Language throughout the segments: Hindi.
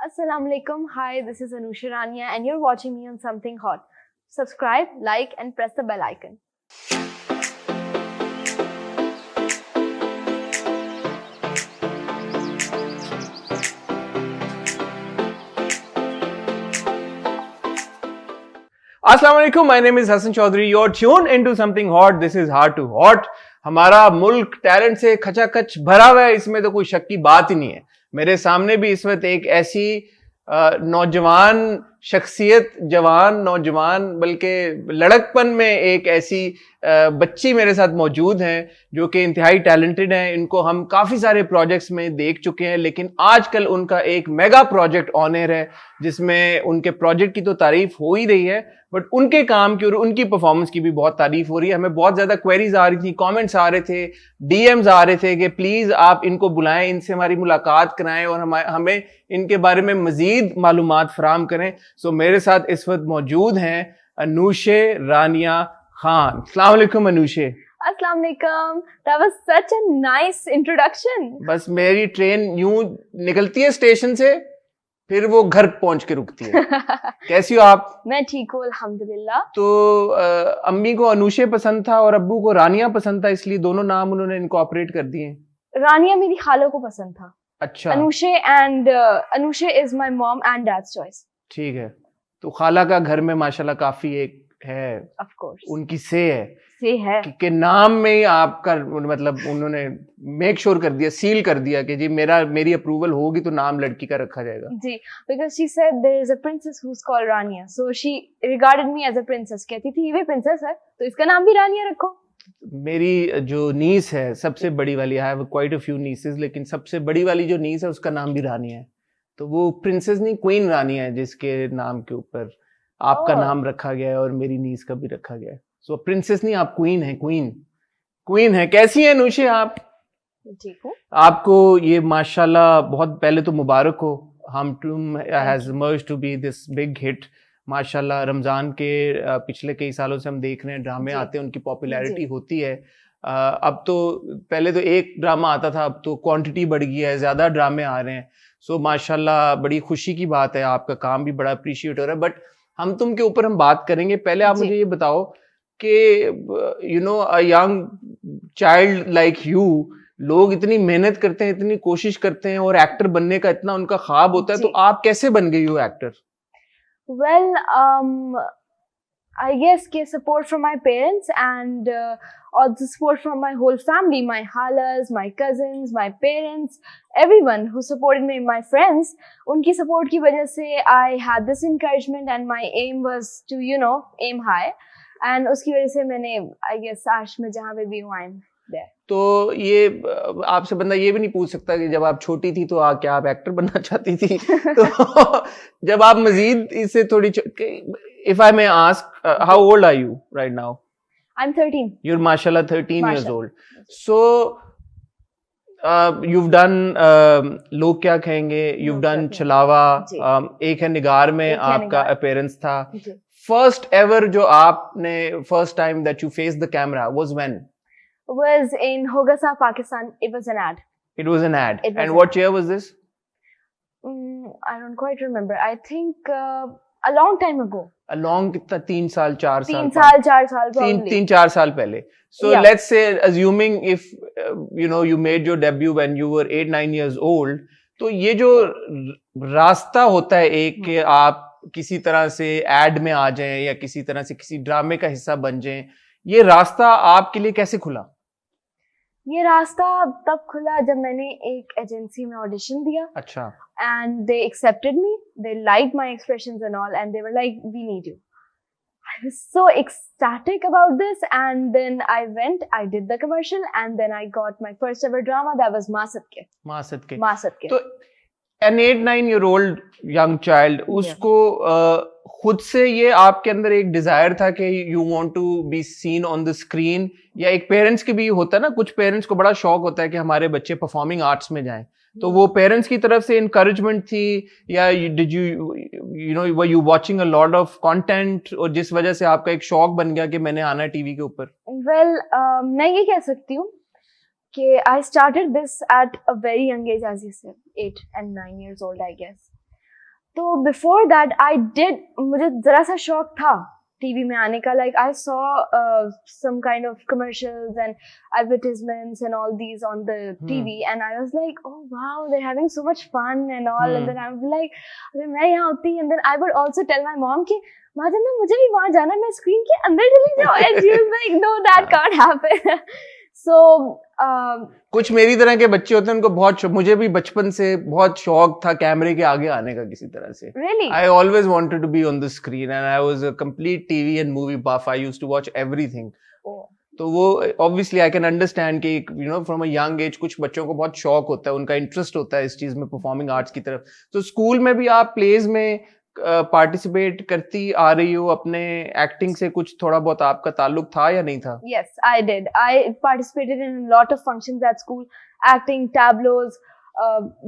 Assalamu alaikum. Hi, this is Anusha Rania and you're watching me on Something Hot. Subscribe, like and press the bell icon. Assalamu alaikum, my name is Hassan Chaudhary. You're tuned into Something Hot. This is Hard to Hot. हमारा मुल्क टैलेंट से खचाखच भरा हुआ है, इसमें तो कोई शक की बात ही नहीं है। मेरे सामने भी इस वक्त एक ऐसी नौजवान शख्सियत, जवान नौजवान बल्कि लड़कपन में एक ऐसी बच्ची मेरे साथ मौजूद हैं जो कि इंतहाई टैलेंटेड हैं। इनको हम काफ़ी सारे प्रोजेक्ट्स में देख चुके हैं, लेकिन आजकल उनका एक मेगा प्रोजेक्ट ऑन एयर है जिसमें उनके प्रोजेक्ट की तो तारीफ हो ही रही है, बट उनके काम की और उनकी परफॉर्मेंस की भी बहुत तारीफ हो रही है। हमें बहुत ज़्यादा क्वेरीज आ रही थी, कमेंट्स आ रहे थे, डीएम्स आ रहे थे कि प्लीज़ आप इनको बुलाएं, इनसे हमारी मुलाकात कराएं और हमें इनके बारे में मज़ीद मालूमात फराम करें। सो मेरे साथ इस वक्त मौजूद हैं अनूशे रानिया खान। अस्सलाम वालेकुम अनूशे। Assalamu alaikum. That was such a nice introduction. बस मेरी ट्रेन यूं निकलती है स्टेशन से, फिर वो घर पहुंच के रुकती है। कैसी हो आप? मैं ठीक हूँ अल्हम्दुलिल्लाह। तो अम्मी को अनूशे पसंद था और अब्बू को रानिया पसंद था, इसलिए दोनों नाम उन्होंने इनकॉर्पोरेट कर दिए। रानिया मेरी खालों को पसंद था। अच्छा, Anushay is my mom and dad's choice. ठीक है। तो खाला का घर में माशाल्लाह काफी एक है, ऑफ कोर्स उनकी से है कि नाम में ही आपका मतलब उन्होंने मेक श्योर कर दिया, सील कर दिया कि जी मेरी अप्रूवल होगी तो नाम लड़की का रखा जाएगा। जी, because she said there is a princess who is called Rania, so she regarded me as a princess. कहती थी ये प्रिंसेस है तो इसका नाम भी रानिया रखो। मेरी जो नीस है सबसे बड़ी वाली, I have quite a few nieces, लेकिन सबसे बड़ी वाली जो नीस है उसका नाम भी रानिया है। तो वो प्रिंसेस नहीं, क्वीन रानिया है जिसके नाम के ऊपर आपका नाम रखा गया है और मेरी नीस का भी रखा गया है। सो प्रिंसेस नहीं, आप क्वीन है, क्वीन है। कैसी है नूशे आप? ठीक हूँ। आपको ये माशाल्लाह बहुत पहले तो मुबारक हो, Hum Tum has emerged to be this big hit माशाल्लाह। रमजान के पिछले कई सालों से हम देख रहे हैं ड्रामे आते हैं, उनकी पॉपुलैरिटी होती है। अब तो पहले तो एक ड्रामा आता था, अब तो क्वांटिटी बढ़ गई है, ज्यादा ड्रामे आ रहे हैं। सो माशाल्लाह बड़ी खुशी की बात है, आपका काम भी बड़ा अप्रिशिएट हो रहा है। बट हम तुम के ऊपर हम बात करेंगे, पहले आप मुझे ये बताओ कि you know a young child like you, लोग इतनी मेहनत करते हैं, इतनी कोशिश करते हैं और एक्टर बनने का इतना उनका ख्वाब होता है, तो आप कैसे बन गई हो actor? Well, I guess support from my parents and also support from my whole family, my halas, my cousins, my parents, everyone who supported me, my friends. उनकी support की वजह से I had this encouragement and my aim was to, aim high. And उसकी वजह से मैंने, I guess, आज मैं जहाँ पे भी हूँ, I'm there. तो ये आपसे बंदा ये भी नहीं पूछ सकता कि जब आप छोटी थी तो क्या आप एक्टर बनना चाहती थी? तो जब आप मजीद इससे थोड़ी, if I may ask, how old are you right now? I'm 13. You're mashallah 13 years old. So you've done लोग क्या कहेंगे, you've done छलावा, एक है निगार में आपका अपीयरेंस था। फर्स्ट एवर जो आपने first time that you faced the camera was when? Was in Hogasa, Pakistan. It was an ad. It was an ad. And what year was this? I don't quite remember. I think a long time ago. A long कितना, 3 साल 4 साल? 4 साल probably. 3-4 साल पहले. So yeah. Let's say, assuming if you made your debut when you were 8-9 years old, तो ये जो रास्ता होता है एक कि आप किसी तरह से एड में आ जाएं या किसी तरह से किसी ड्रामे का हिस्सा बन जाएं, ये रास्ता आपके लिए कैसे खुला? ये रास्ता तब खुला जब मैंने एक एजेंसी में ऑडिशन दिया। अच्छा। And they accepted me, they like my expressions and all and they were like we need you. I was so ecstatic about this and then I went, I did the commercial and then I got my first ever drama, that was माँ सदके। तो an 8-9 year old young child, उसको खुद से ये आपके अंदर एक डिजायर था कि you want to be seen on the screen, या एक पेरेंट्स की भी होता है ना, कुछ पेरेंट्स को बड़ा शौक होता है कि हमारे बच्चे परफॉर्मिंग आर्ट्स में जाएं, तो वो पेरेंट्स की तरफ से इनकरेजमेंट थी या did you were you watching a lot of content और जिस वजह से आपका एक शौक बन गया कि मैंने आना है टीवी के ऊपर? वेल मैं ये कह सकती हूँ कि I started this at a very young age, as you said, 8 and 9 years old, I guess. तो बिफोर दैट आई डिड, मुझे जरा सा शौक था टीवी में आने का. Like I saw some kind of commercials and advertisements and all these on the TV, and I was like, oh wow, they're having so much fun and all. And then I would be like, अरे मैं यहाँ होती, and then I would also tell my mom कि माधव ना मुझे भी वहाँ जाना, मैं स्क्रीन के अंदर चली जाऊँ. And she was like, no, that can't happen. So कुछ मेरी तरह के बच्चे होते हैं, उनको बहुत मुझे भी बचपन से बहुत शौक था कैमरे के आगे आने का किसी तरह से. really, I always wanted to be on the screen and I was a complete TV and movie buff. I used to watch everything. oh, तो वो obviously I can understand कि from a young age कुछ बच्चों को बहुत शौक होता है, उनका इंटरेस्ट होता है इस चीज में, परफॉर्मिंग आर्ट्स की तरफ. तो स्कूल में भी आप प्लेज में पार्टिसिपेट करती आ रही हो, अपने एक्टिंग से कुछ थोड़ा बहुत आपका ताल्लुक था या नहीं था? yes, I did. I participated in a lot of functions at school, acting, tableaus,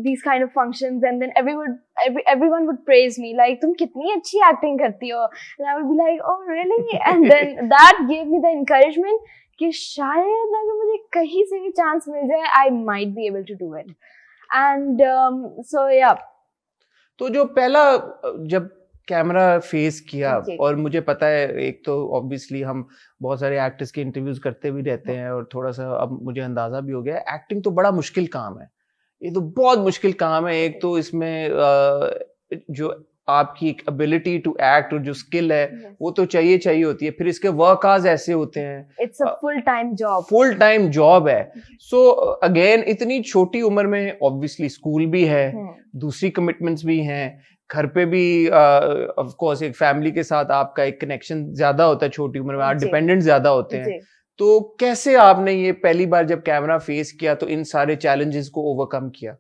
these kind of functions, and then everyone would praise me like, तुम कितनी अच्छी acting करती हो, and I would be like, oh really? And then that gave me the encouragement कि शायद अगर मुझे कहीं से भी चांस मिल जाए, I might be able to do it. And so yeah. तो जो पहला जब कैमरा फेस किया, और मुझे पता है एक तो ऑब्वियसली हम बहुत सारे एक्टर्स के इंटरव्यूज करते भी रहते हैं, और थोड़ा सा अब मुझे अंदाजा भी हो गया, एक्टिंग तो बड़ा मुश्किल काम है, ये तो बहुत मुश्किल काम है. एक तो इसमें जो आपकी एक एबिलिटी टू एक्ट और जो स्किल है वो तो चाहिए होती है, फिर इसके वर्क आवर्स ऐसे होते हैं, it's a full time job है. सो अगेन इतनी छोटी उम्र में ऑब्वियसली स्कूल भी है, दूसरी कमिटमेंट्स भी हैं, घर पे भी ऑफ कोर्स एक फैमिली के साथ आपका एक कनेक्शन ज्यादा होता है छोटी उम्र में, आप डिपेंडेंट ज्यादा होते हैं. तो कैसे आपने ये पहली बार जब कैमरा फेस किया तो इन सारे चैलेंजेस को ओवरकम किया?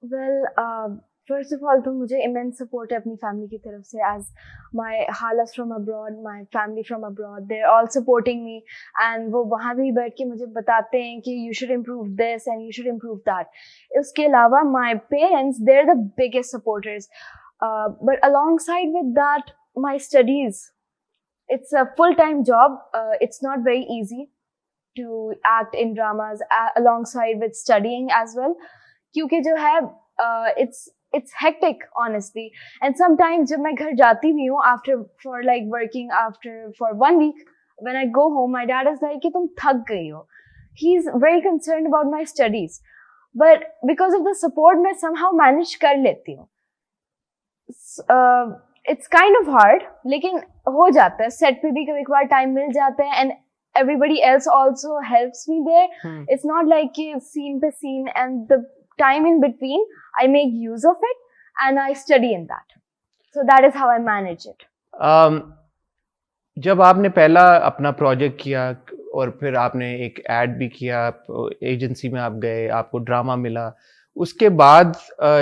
वेल फर्स्ट ऑफ ऑल तो मुझे इमेंस सपोर्ट है अपनी फैमिली की तरफ से. एज माई हालस from abroad, my family from abroad, they are all supporting me, and वो वहाँ भी बैठ के मुझे बताते हैं कि you should improve this and you should improve that. उसके अलावा my parents, they are the biggest supporters, but alongside with that my studies, it's a full-time job. It's not very easy to act in dramas alongside with studying as well, क्योंकि जो है it's hectic honestly. And sometimes जब मैं घर जाती भी हूँ for like working for 1 week, when I go home my dad is like कि तुम थक गई हो. He's very concerned about my studies, but because of the support मैं somehow manage कर लेती हूँ. It's kind of hard, लेकिन हो जाता है. सेट पे भी कभी कभार टाइम मिल जाता है, and everybody else also helps me there. It's not like कि scene पे scene, and the time in between I make use of it and I study in that. So that is how I manage it. जब आपने पहला अपना प्रोजेक्ट किया और फिर आपने एक एड भी किया, एजेंसी में आप गए, आपको ड्रामा मिला, उसके बाद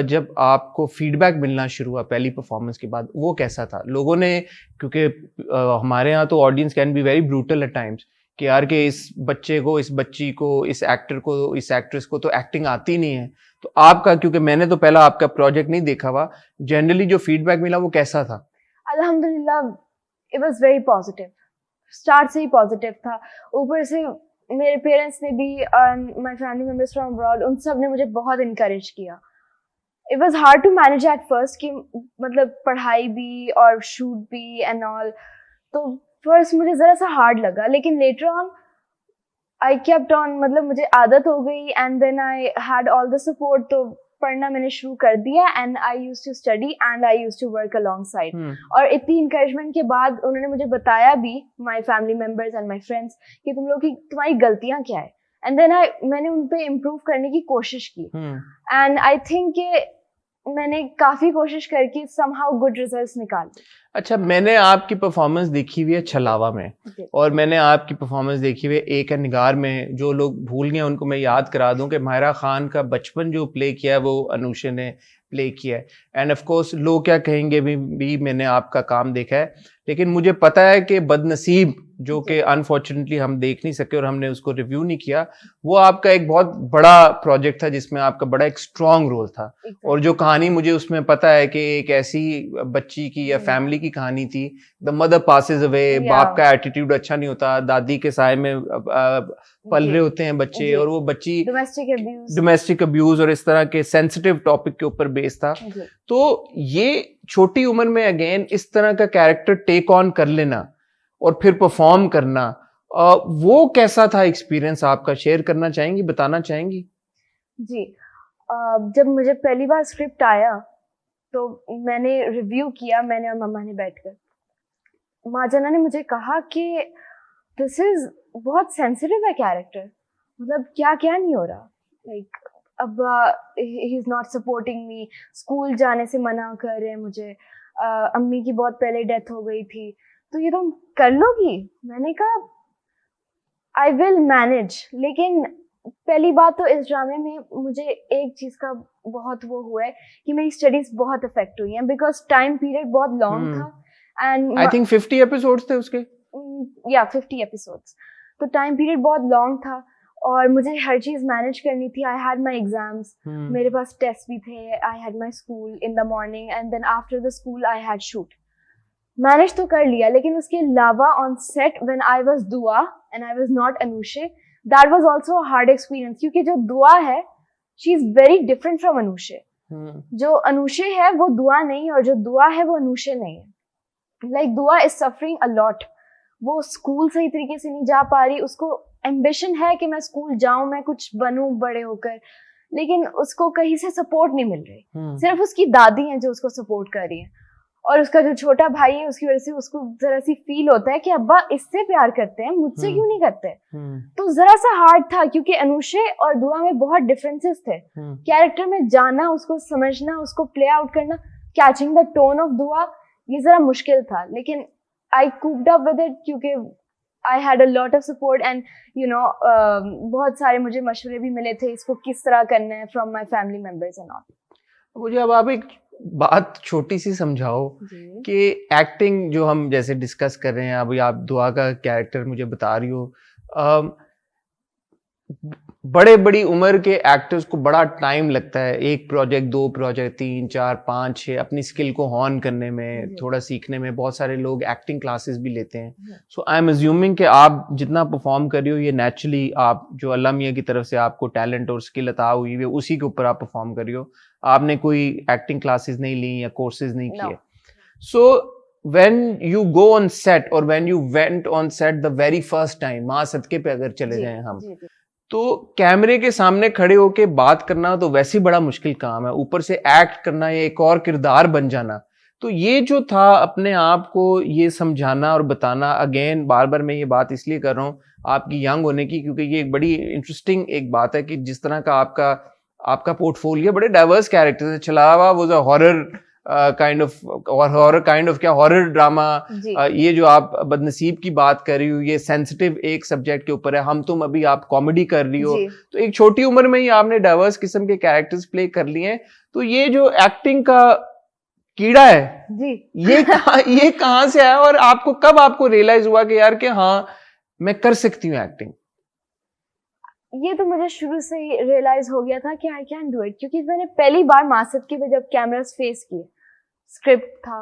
जब आपको फीडबैक मिलना शुरू हुआ पहली परफॉर्मेंस के बाद, वो कैसा था? लोगों ने, क्योंकि हमारे यहाँ तो audience can be very brutal at times कि यार कि इस बच्चे को, इस बच्ची को, इस एक्टर को, इस एक्ट्रेस को तो एक्टिंग आती नहीं है. तो आपका, क्योंकि मैंने तो पहला आपका प्रोजेक्ट नहीं देखा हुआ, जनरली जो फीडबैक मिला वो कैसा था? अल्हम्दुलिल्लाह, it was very positive. Start से ही पॉजिटिव था. ऊपर से मेरे पेरेंट्स ने भी, my family members from abroad, उन सब ने मुझे बहुत इनकरेज किया. It was hard to manage at first कि मतलब पढ़ाई भी और शूट भी एंड ऑल, तो फर्स्ट मुझे जरा सा हार्ड लगा, लेकिन later on I kept on, मतलब मुझे आदत हो गई, and then I had all the support. तो पढ़ना मैंने शुरू कर दिया, and I used to study and I used to work alongside. और इतनी इनकरेजमेंट के बाद उन्होंने मुझे बताया भी, my family members and my friends, कि तुम लोग की तुम्हारी गलतियां क्या है, एंड देन मैंने उन पे इम्प्रूव करने की कोशिश की. एंड आई थिंक कि मैंने काफी कोशिश करके समहाउ गुड रिजल्ट्स निकाले. अच्छा, मैंने आपकी परफॉर्मेंस देखी हुई है छलावा में, और मैंने आपकी परफॉर्मेंस देखी हुई है एक है निगार में. जो लोग भूल गए उनको मैं याद करा दूं कि माहिरा खान का बचपन जो प्ले किया है वो अनुषा ने प्ले किया है. एंड ऑफ कोर्स लोग क्या कहेंगे भी मैंने आपका काम देखा है, लेकिन मुझे पता है कि बदनसीब, जो कि अनफॉर्चुनेटली हम देख नहीं सके और हमने उसको रिव्यू नहीं किया, वो आपका एक बहुत बड़ा प्रोजेक्ट था जिसमें आपका बड़ा एक स्ट्रॉन्ग रोल था. और जो कहानी मुझे उसमें पता है कि एक ऐसी बच्ची की या फैमिली की की कहानी थी, द मदर पासेस अवे, बाप का एटीट्यूड अच्छा नहीं होता, दादी के साय में पल रहे होते हैं बच्चे, और वो बच्ची डोमेस्टिक अब्यूज और इस तरह के सेंसिटिव टॉपिक के ऊपर बेस्ड था। तो ये छोटी उम्र में अगेन इस तरह का कैरेक्टर टेक ऑन कर लेना और फिर परफॉर्म करना, वो कैसा था एक्सपीरियंस आपका, शेयर करना चाहेंगी, बताना चाहेंगी? जी, जब मुझे पहली बार स्क्रिप्ट आया तो मैंने रिव्यू किया, मैंने और मम्मा ने बैठकर। माँ ने मुझे कहा कि दिस इज बहुत सेंसिटिव है कैरेक्टर, मतलब क्या क्या नहीं हो रहा, लाइक अब he is not supporting me, school जाने से मना कर रहे हैं मुझे, अम्मी की बहुत पहले डेथ हो गई थी, तो ये तुम कर लोगी? मैंने कहा आई विल मैनेज। लेकिन पहली बात तो इस ड्रामे में मुझे एक चीज का बहुत वो हुआ है कि मेरी स्टडीज बहुत अफेक्ट हुई हैं, बिकॉज टाइम पीरियड बहुत लॉन्ग था एंड आई थिंक 50 एपिसोड्स थे उसके, या 50 एपिसोड्स, तो टाइम पीरियड बहुत लॉन्ग था और मुझे हर चीज मैनेज करनी थी। आई हैड माई एग्जाम्स, मेरे पास टेस्ट भी थे, I had my school in the morning and then after the school I had shoot. Manage तो कर लिया, लेकिन उसके अलावा on set when I was Dua and I was not Anushe, that was also a hard experience, क्योंकि जो दुआ है she is very different from Anushe. जो अनुषे है वो दुआ नहीं, और जो दुआ है वो अनुषे नहीं है। लाइक दुआ इज सफरिंग अ लॉट, वो स्कूल सही तरीके से नहीं जा पा रही, उसको एम्बिशन है कि मैं स्कूल जाऊं, मैं कुछ बनूं बड़े होकर, लेकिन उसको कहीं से सपोर्ट नहीं मिल रही। सिर्फ उसकी दादी है जो उसको सपोर्ट कर रही है, और उसका जो छोटा भाई है उसकी वजह से उसको जरा सी फील होता है कि अब्बा इससे प्यार करते हैं, मुझसे क्यों नहीं करते। तो जरा सा हार्ड था, क्योंकि अनुषे और दुआ में बहुत डिफरेंसेस थे। कैरेक्टर में जाना, उसको समझना, उसको प्ले आउट करना, कैचिंग द टोन ऑफ दुआ, ये जरा मुश्किल था, लेकिन आई कूप्ड अप विद इट, क्योंकि I had a lot of support and you know बहुत सारे मुझे मशवरे भी मिले थे इसको किस तरह करना है from my family members and all. मुझे अब आप एक बात छोटी सी समझाओ कि एक्टिंग जो हम जैसे डिस्कस कर रहे हैं, अभी आप दुआ का कैरेक्टर मुझे बता रही हो, बड़े बड़ी उम्र के एक्टर्स को बड़ा टाइम लगता है, एक प्रोजेक्ट, दो प्रोजेक्ट, 3, 4, 5, 6 अपनी स्किल को हॉन करने में, थोड़ा सीखने में। बहुत सारे लोग एक्टिंग क्लासेस भी लेते हैं। सो आई एम अज्यूमिंग कि आप जितना परफॉर्म कर रही हो ये नेचुरली आप जो अल्लाह मियां की तरफ से आपको टैलेंट और स्किल अता हुई है उसी के ऊपर आप परफॉर्म कर रही हो, आपने कोई एक्टिंग क्लासेस नहीं ली या कोर्सेज नहीं किए। सो when you go on set or when you went on set the very first time, माँ सदके पे अगर चले जाएं हम, तो कैमरे के सामने खड़े होके बात करना तो वैसे ही बड़ा मुश्किल काम है, ऊपर से एक्ट करना या एक और किरदार बन जाना। तो ये जो था अपने आप को ये समझाना और बताना, अगेन बार बार मैं ये बात इसलिए कर रहा हूँ आपकी यंग होने की, क्योंकि ये एक बड़ी इंटरेस्टिंग एक बात है कि जिस तरह का आपका पोर्टफोलियो, बड़े डाइवर्स कैरेक्टर्स है। छलावा was a horror kind of, और हॉरर काइंड ऑफ क्या, हॉरर ड्रामा। ये जो आप बदनसीब की बात कर रही हो ये सेंसिटिव एक सब्जेक्ट के ऊपर है, हम तुम अभी आप कॉमेडी कर रही हो, तो एक छोटी उम्र में ही आपने डाइवर्स किस्म के कैरेक्टर्स प्ले कर लिए हैं। तो ये जो एक्टिंग का कीड़ा है जी, ये कहाँ से आया, और कब आपको रियलाइज हुआ कि यार कि हाँ मैं कर सकती हूँ एक्टिंग? ये तो मुझे शुरू से ही रियलाइज हो गया था कि आई कैन डू इट, क्योंकि मैंने पहली बार मासद के जब कैमरास फेस किए, स्क्रिप्ट था,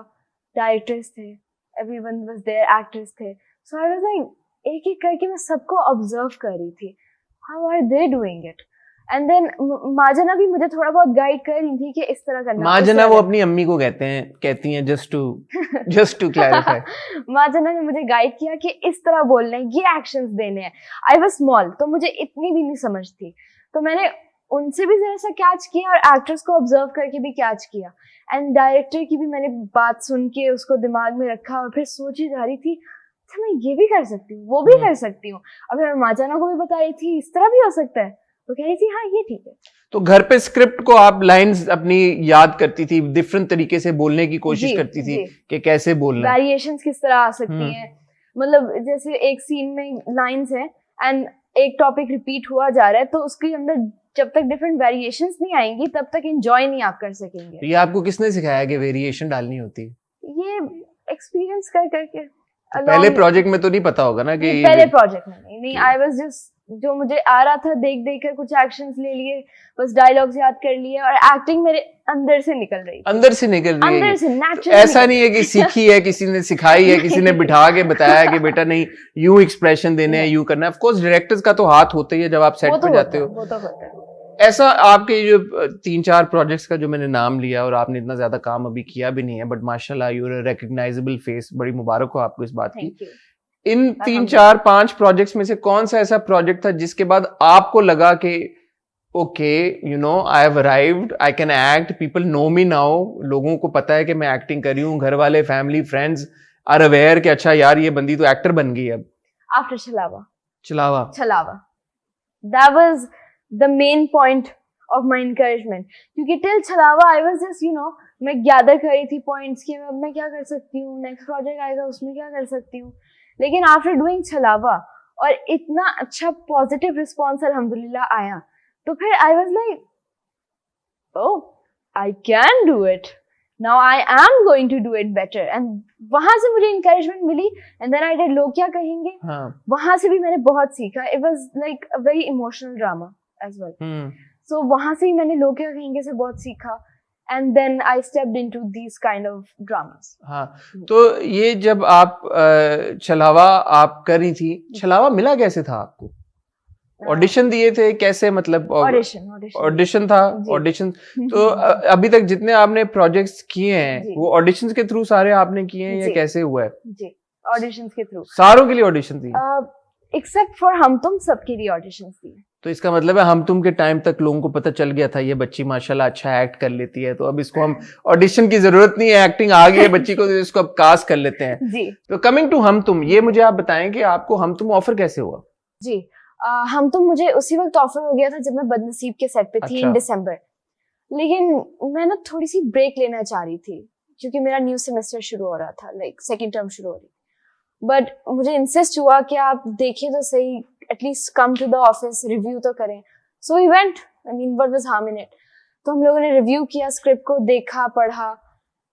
डायरेक्टर्स थे, एवरीवन वाज देयर, एक्टर्स थे, सो आई वाज लाइक एक एक करके मैं सबको ऑब्जर्व कर रही थी, how are they doing it. And then माजना भी मुझे थोड़ा बहुत गाइड कर रही थी कि इस तरह करना। माजना वो अपनी अम्मी को कहती हैं जस्ट टू क्लैरिफाई। माजना ने मुझे गाइड किया कि इस तरह बोलना है, ये एक्शंस देने हैं। आई वाज स्मॉल, तो मुझे इतनी भी नहीं समझ थी, तो मैंने उनसे भी जरा सा कैच किया और एक्टर्स को ऑब्जर्व करके भी कैच किया, एंड डायरेक्टर की भी मैंने बात सुन के उसको दिमाग में रखा और फिर सोची जा रही थी मैं ये भी कर सकती हूँ, वो भी कर सकती हूँ। अब मैं माजना को भी बता रही थी इस तरह भी हो सकता है, तो कह रही थी हाँ ये ठीक है। तो घर पे स्क्रिप्ट को आप लाइंस अपनी याद करती थी, डिफरेंट तरीके से बोलने की कोशिश करती थी कि कैसे बोलना है, वेरिएशंस किस तरह आ सकती हैं। मतलब जैसे एक सीन में लाइंस है एंड एक टॉपिक रिपीट हुआ जा रहा है, तो उसके अंदर जब तक डिफरेंट वेरिएशंस नहीं आएंगी तब तक एंजॉय नहीं आप कर सकेंगे। तो ये आपको किसने सिखाया कि वेरिएशन डालनी होती है? ये एक्सपीरियंस कर करके। तो पहले प्रोजेक्ट में तो नहीं पता होगा ना कि पहले प्रोजेक्ट में नहीं, आई वाज जस्ट जो मुझे आ रहा था देख देख कर कुछ एक्शंस ले लिए, बस डायलॉग्स याद कर लिए और एक्टिंग मेरे अंदर से निकल रही थी। अंदर से निकल रही है अंदर ये। से तो नेचुरली। ऐसा नहीं है कि सीखी है, किसी ने सिखाई है, किसी ने बिठा के बताया कि बेटा नहीं यूं एक्सप्रेशन देने हैं, यूं करना है। ऑफ कोर्स डायरेक्टर्स का तो हाथ होता ही है जब आप सेट पे जाते हो। वो तो होता है। ऐसा आपके जो 3-4 प्रोजेक्ट्स का जो मैंने नाम लिया, और आपने इतना ज्यादा काम अभी किया भी नहीं है, बट माशाल्लाह यू आर रिकॉग्नाइजेबल फेस, बड़ी मुबारक हो आपको इस बात की। Thank you. इन 3-4-5 प्रोजेक्ट्स में से कौन सा ऐसा प्रोजेक्ट था जिसके बाद आपको लगा कि okay you know I have arrived, I can act, people know me now, लोगों को पता है कि मैं एक्टिंग कर रही हूँ, घर वाले, फैमिली, फ्रेंड्स आर अवेयर कि अच्छा यार ये बंदी तो एक्टर बन गई अब। आफ्टर छलावा। छलावा That was the main point of my encouragement. क्योंकि till छलावा I was just मैं गैदर कर रही थी पॉइंट्स कि अब मैं क्या कर सकती हूँ, नेक्स्ट प्रोजेक्ट आएगा उसमें क्या कर सकती हूँ। लेकिन आफ्टर डूइंग छलावा और इतना अच्छा पॉजिटिव रिस्पॉन्स अल्हम्दुलिल्लाह आया, तो फिर I was like oh I can do it, now I am going to do it better. And वहां से मुझे इंकरेजमेंट मिली and then I did Log Kya Kahenge. वहां से भी मैंने बहुत सीखा। It was like a very emotional drama as well. So वहां से ही मैंने लोग क्या कहेंगे से बहुत सीखा and then I stepped into these kind of dramas. हाँ, तो ये जब आप छलावा आप कर रही थी, छलावा मिला कैसे था आपको? ऑडिशन दिए थे कैसे, मतलब ऑडिशन था? ऑडिशन तो अभी तक जितने आपने प्रोजेक्ट्स किए हैं वो ऑडिशंस के थ्रू सारे आपने किए हैं या कैसे हुआ है? जी, ऑडिशंस के थ्रू। सारों के लिए ऑडिशन दिए एक्सेप्ट फॉर हम तुम, सबके लिए ऑडिशंस दिए। तो इसका मतलब है हम तुम के टाइम तक लोगों को पता चल गया था ये बच्ची माशाल्लाह अच्छा एक्ट कर लेती है, तो अब इसको हम ऑडिशन की जरूरत नहीं है, एक्टिंग आ गई है बच्ची को, तो इसको अब कास्ट कर लेते हैं जी। तो कमिंग टू हम तुम, ये मुझे आप बताएं कि आपको हम तुम ऑफर कैसे हुआ? जी, हम तुम मुझे उसी वक्त ऑफर हो गया था जब मैं बदनसीब के सेट पे थी इन दिसंबर। लेकिन मैं ना थोड़ी सी ब्रेक लेना चाह रही थी क्योंकि मेरा न्यू सेमेस्टर शुरू हो रहा था, लाइक सेकेंड टर्म शुरू हो रही। बट मुझे इंसिस्ट हुआ कि आप देखिए तो सही, at least come to the office, review तो करें। So we went, I mean what was harm in it. तो हम लोगों ने रिव्यू किया, स्क्रिप्ट को देखा, पढ़ा,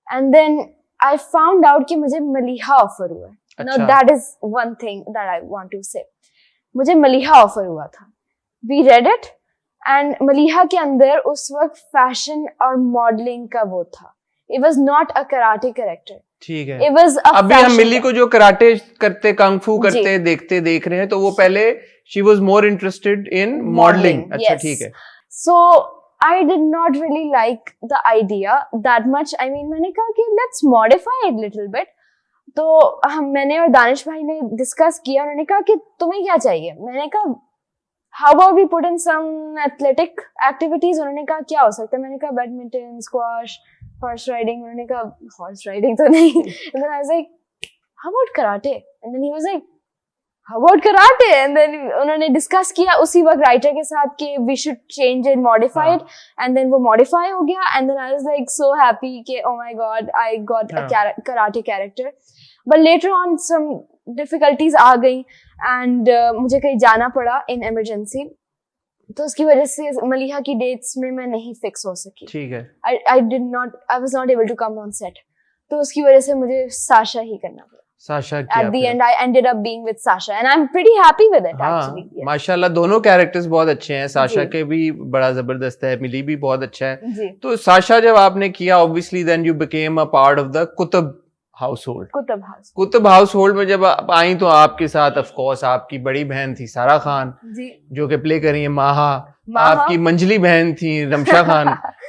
and then I found out कि मुझे मलिहा ऑफर हुआ है। Now that is one thing that I want to say, मुझे मलिहा ऑफर हुआ था। We read it and Maliha के अंदर उस वक्त फैशन और मॉडलिंग का वो था। It was not a karate character. ठीक है, It was a अभी हम मिली को जो कराटे करते, कंगफू करते देख रहे हैं, तो वो पहले she was more interested in modelling. अच्छा, ठीक है। So I did not really like the idea that much. I mean मैंने कहा कि let's modify it little bit. तो मैंने और दानिश भाई ने डिस्कस किया, उन्होंने कहा कि तुम्हें क्या चाहिए। मैंने कहा how about we put in some athletic activities. उन्होंने कहा क्या हो सकता है। मैंने कहा बैडमिंटन, स्क्वाश, हॉर्स राइडिंग। उन्होंने कहा हॉर्स राइडिंग तो नहीं। And then I was like, how about karate? And then he was like, how about karate? And then उन्होंने डिस्कस किया उसी वक्त राइटर के साथ कि we should change it, modify it. And then वो modify हो गया. And then I was like so happy कि oh my god, I got a karate character. But later on some difficulties आ गई and मुझे कहीं जाना पड़ा in emergency. तो उसकी वजह से मलिहा की डेट्स में मैं नहीं फिक्स हो सकी। ठीक है। I was not able to come on set. तो उसकी वजह से मुझे साशा ही करना पड़ा। Sasha At the end I ended up being with Sasha and I'm pretty happy with it actually. Yes. माशाल्लाह दोनों कैरेक्टर्स बहुत अच्छे हैं, साशा के भी बड़ा जबरदस्त है, मिली भी बहुत अच्छा है जी। तो साशा जब आपने किया, obviously then you became a part of the Qutub household. Qutub household में जब आप आई तो आपके साथ ऑफ कोर्स आपकी बड़ी बहन थी सारा खान जी, जो कि प्ले कर रही है माहा। आपकी मंजली बहन थी रमशा खान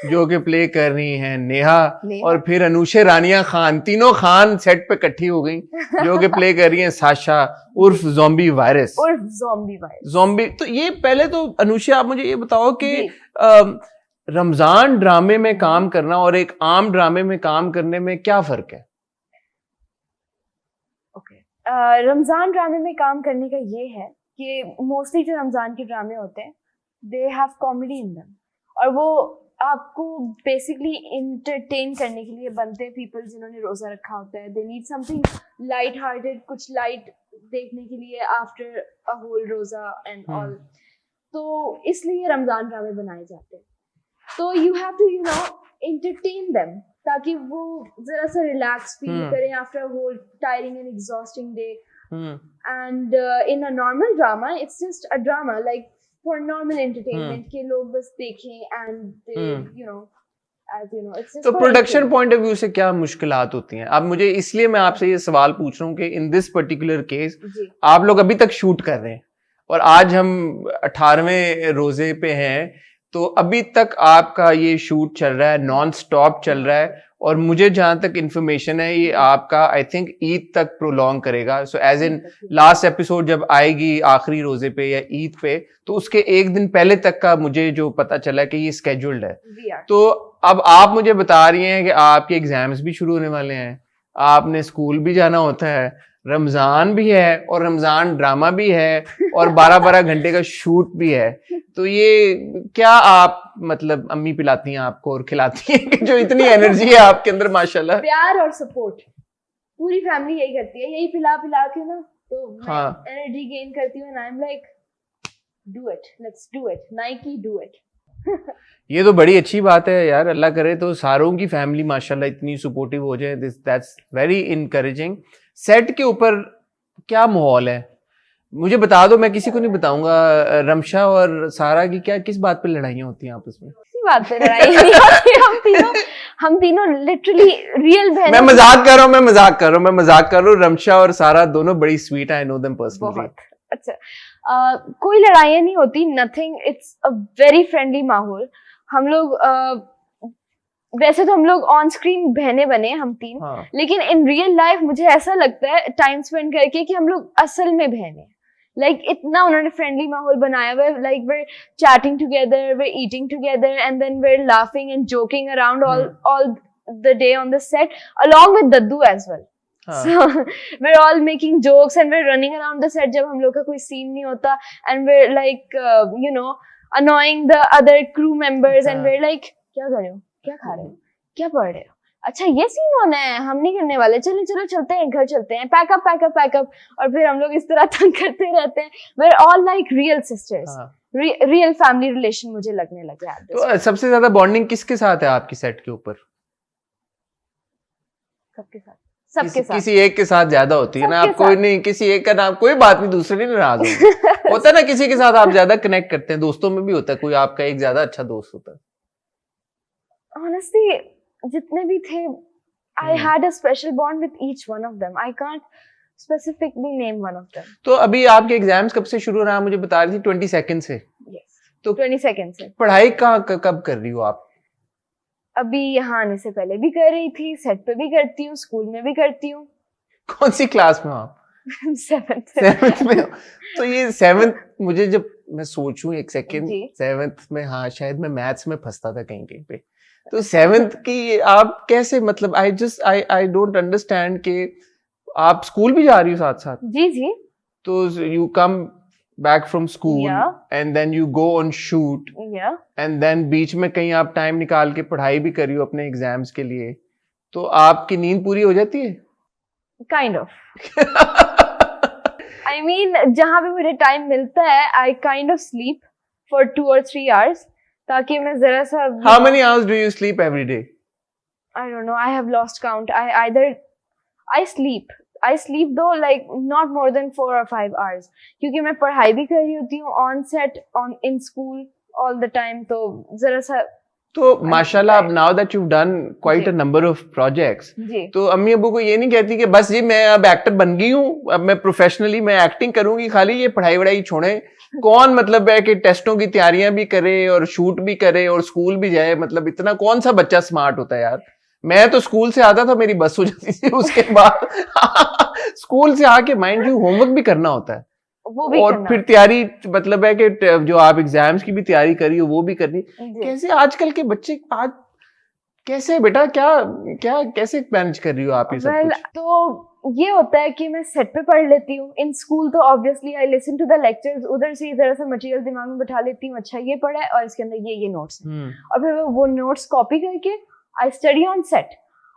जो कि प्ले कर रही हैं नेहा। और फिर अनुशे रानिया खान, तीनों खान सेट पे इकट्ठी हो गई जो कि प्ले कर रही हैं साशा उर्फ ज़ॉम्बी वायरस। ज़ॉम्बी। तो ये पहले तो अनुशे आप मुझे ये बताओ कि रमजान ड्रामे में काम करना और एक आम ड्रामे में काम करने में क्या फर्क है? रमजान ड्रामे में काम करने का ये है कि मोस्टली जो रमजान के ड्रामे होते हैं they have comedy in them, और वो आपको बेसिकली इंटरटेन करने के लिए बनते हैं पीपल जिन्होंने रोजा रखा होता है। They need something light hearted, कुछ लाइट देखने के लिए after a whole roza and all. तो इसलिए रमजान ड्रामे बनाए जाते हैं। तो you have to entertain them ताकि वो जरा सा रिलैक्स फील करें after whole tiring and exhausting day. And in a normal drama, it's just a drama, like for normal entertainment के लोग बस देखें and they, as you know, it's just तो for production entertainment. Point of view से क्या मुश्किलात होती हैं? अब मुझे इसलिए मैं आपसे ये सवाल पूछ रहा हूँ कि इन दिस पर्टिकुलर केस जी. आप लोग अभी तक शूट कर रहे हैं और आज हम 18वें रोजे पे हैं, तो अभी तक आपका ये शूट चल रहा है, नॉन स्टॉप चल रहा है, और मुझे जहां तक इंफॉर्मेशन है ये आपका आई थिंक ईद तक प्रोलॉन्ग करेगा. So as in last episode जब आएगी आखिरी रोजे पे या ईद पे, तो उसके एक दिन पहले तक का मुझे जो पता चला कि ये स्केड्यूल्ड है. तो अब आप मुझे बता रही हैं कि आपके एग्जाम्स भी शुरू होने वाले हैं, आपने स्कूल भी जाना होता है, रमजान भी है और रमजान ड्रामा भी है और 12-12 घंटे का शूट भी है. तो ये क्या आप मतलब अम्मी पिलाती हैं आपको और खिलाती हैं कि जो इतनी एनर्जी है आपके अंदर माशाल्लाह? प्यार और सपोर्ट पूरी फैमिली यही करती है, यही पिला पिला के ना, तो हाँ. मैं एनर्जी गेन करती हूँ. I am like do it, let's do it, Nike do it. ये तो बड़ी अच्छी बात है यार, अल्लाह करे तो सारों की फैमिली माशाल्लाह इतनी सपोर्टिव हो जाए. That's very encouraging. सेट के ऊपर क्या माहौल है मुझे बता दो, मैं किसी को नहीं बताऊंगा. रमशा और सारा की क्या किस बात पे लड़ाइयाँ होती हैं आपस में? किसी बात पे लड़ाई नहीं होती. हम तीनों लिटरली रियल बहन. मैं मजाक कर रहा हूँ. रमशा और सारा दोनों बड़ी स्वीट है, आई नो देम पर्सनली. बहुत अच्छा. कोई लड़ाइयाँ नहीं होती, nothing. It's a very friendly माहौल. हम लोग वैसे तो हम लोग ऑन स्क्रीन बहने बने हम तीन, हाँ. लेकिन इन रियल लाइफ मुझे ऐसा लगता है टाइम स्पेंड करके कि हम लोग असल में बहने. लाइक इतना उन्होंने फ्रेंडली माहौल बनाया हुआ है. Like we're chatting together, we're eating together, and then we're laughing and joking around all the day on the set, along with Daddu as well. हाँ. So we're all making jokes and we're running around the set जब हम लोग का कोई सीन नहीं होता, and we're like annoying the other crew members, and we're like क्या कर रहे हो, क्या खा रहे हो, क्या पढ़ रहे हो, अच्छा ये सीन होना है, हम नहीं करने वाले, चलो चलो चलते हैं, घर चलते हैं, पैकअप. और फिर हम लोग इस तरह तंग करते रहते हैं. we're all like real sisters. Real family relation मुझे लगने लग रहा है. तो सबसे ज्यादा बॉन्डिंग किसके साथ है आपकी सेट के ऊपर? सबके साथ. किसी एक के साथ ज्यादा होती है ना. आप कोई नहीं, किसी एक का नाम, कोई बात नहीं, दूसरे नहीं नाराज होंगे. होता है ना किसी के साथ आप ज्यादा कनेक्ट करते हैं. दोस्तों में भी होता है, कोई आपका एक ज्यादा अच्छा दोस्त होता है. Honestly, जितने भी थे, I had a special bond with each one of them. I can't specifically name one of them. तो अभी आपके एग्जाम्स कब से शुरू हो रहा है? मुझे बता रही थी 22 से. Yes. तो 22 से. पढ़ाई कब कर रही हो आप? अभी यहाँ आने से पहले भी कर रही थी, सेट पे भी करती हूँ, स्कूल में भी करती हूँ. कौन सी क्लास में हो आप? 7th में हो. तो ये 7th, मुझे जब मैं सोचूं एक सेकेंड, 7th में, हाँ शायद मैं मैथ्स में फंसता था कहीं कहीं पे. तो 7th की आप कैसे, मतलब आई डोंट अंडरस्टैंड कि आप स्कूल भी जा रही हो साथ साथ? जी. तो you come back from school and then you go on shoot and then बीच में कहीं आप टाइम निकाल के पढ़ाई भी कर रही हो अपने एग्जाम्स के लिए, तो आपकी नींद पूरी हो जाती है? Kind of. आई मीन जहां भी मुझे टाइम मिलता है, I kind of sleep for 2 or 3 hours, ताकि मैं जरा सा. How many hours do you sleep every day? I don't know. I have lost count. I sleep though like not more than 4 or 5 hours. क्योंकि मैं पढ़ाई भी कर रही होती हूँ on set, in school all the time. तो जरा सा. तो माशाल्लाह, अब now that you've done quite a number of projects, तो अम्मी अब्बू को ये नहीं कहती कि बस जी मैं अब एक्टर बन गई हूँ, अब मैं प्रोफेशनली मैं एक्टिंग करूंगी, खाली ये पढ़ाई वढ़ाई छोड़े? कौन मतलब है कि टेस्टों की तैयारियां भी करे और शूट भी करे और स्कूल भी जाए? मतलब इतना कौन सा बच्चा स्मार्ट होता है यार? मैं तो स्कूल से आता था, मेरी बस हो जाती थी, उसके बाद स्कूल से आके माइंड यू होमवर्क भी करना होता है, वो भी और करना। फिर तैयारी, मतलब है कि जो आप एग्जाम्स की भी तैयारी करी हो वो भी करनी। कैसे आजकल के बच्चे आज कैसे बेटा, क्या कैसे मैनेज कर रही हो आप ये सब कुछ? तो ये होता है कि मैं सेट पे पढ़ लेती हूँ। इन स्कूल तो obviously I listen to the lectures, उधर से इधर से मटेरियल दिमाग में बैठा लेती हूँ, अच्छा ये पढ़ा है और इसके अंदर ये नोट्स हैं, और फिर वो नोट्स कॉपी करके आई स्टडी ऑन सेट।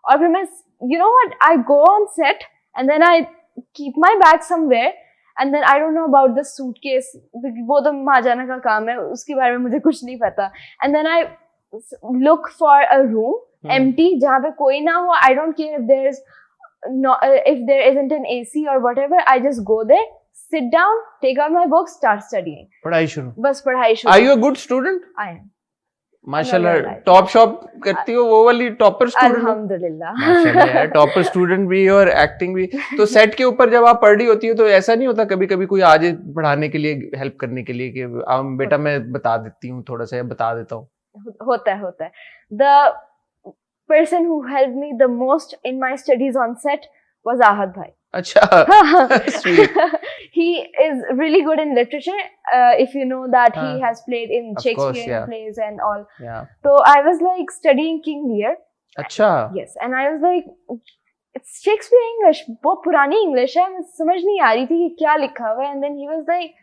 और फिर मैं, you know what, I go on set and then I keep my bag somewhere and then I don't know about the suitcase, वो तो महाजाना का काम है, उसके बारे में मुझे कुछ नहीं पता। And then I look for a room empty जहाँ पे कोई ना हो। I don't care if there's if there isn't an AC or whatever, I just go there, sit down, take out my books, start studying. पढ़ाई शुरू. बस पढ़ाई शुरू. Are you a good student? I am. माशाल्लाह. टॉप शॉप करती हो, वो वाली टॉपर स्टूडेंट. अल्हम्दुलिल्लाह. माशाल्लाह यार, टॉपर स्टूडेंट भी और एक्टिंग भी. तो सेट के ऊपर जब आप पढ़ रही होती हो तो ऐसा नहीं होता कभी कभी कोई आज पढ़ाने के लिए, हेल्प करने के लिए कि बेटा मैं बता देती हूँ थोड़ा सा, बता देता हूँ? होता है. The person who helped me the most in my studies on set was Ahad bhai. अच्छा. Sweet. He is really good in literature. If you know that he has played in Shakespearean plays and all. Yeah. So I was like studying King Lear. अच्छा. Yes, and I was like, it's Shakespeare English. बहुत पुरानी English है. मुझे समझ नहीं आ रही थी कि क्या लिखा हुआ है. And then he was like,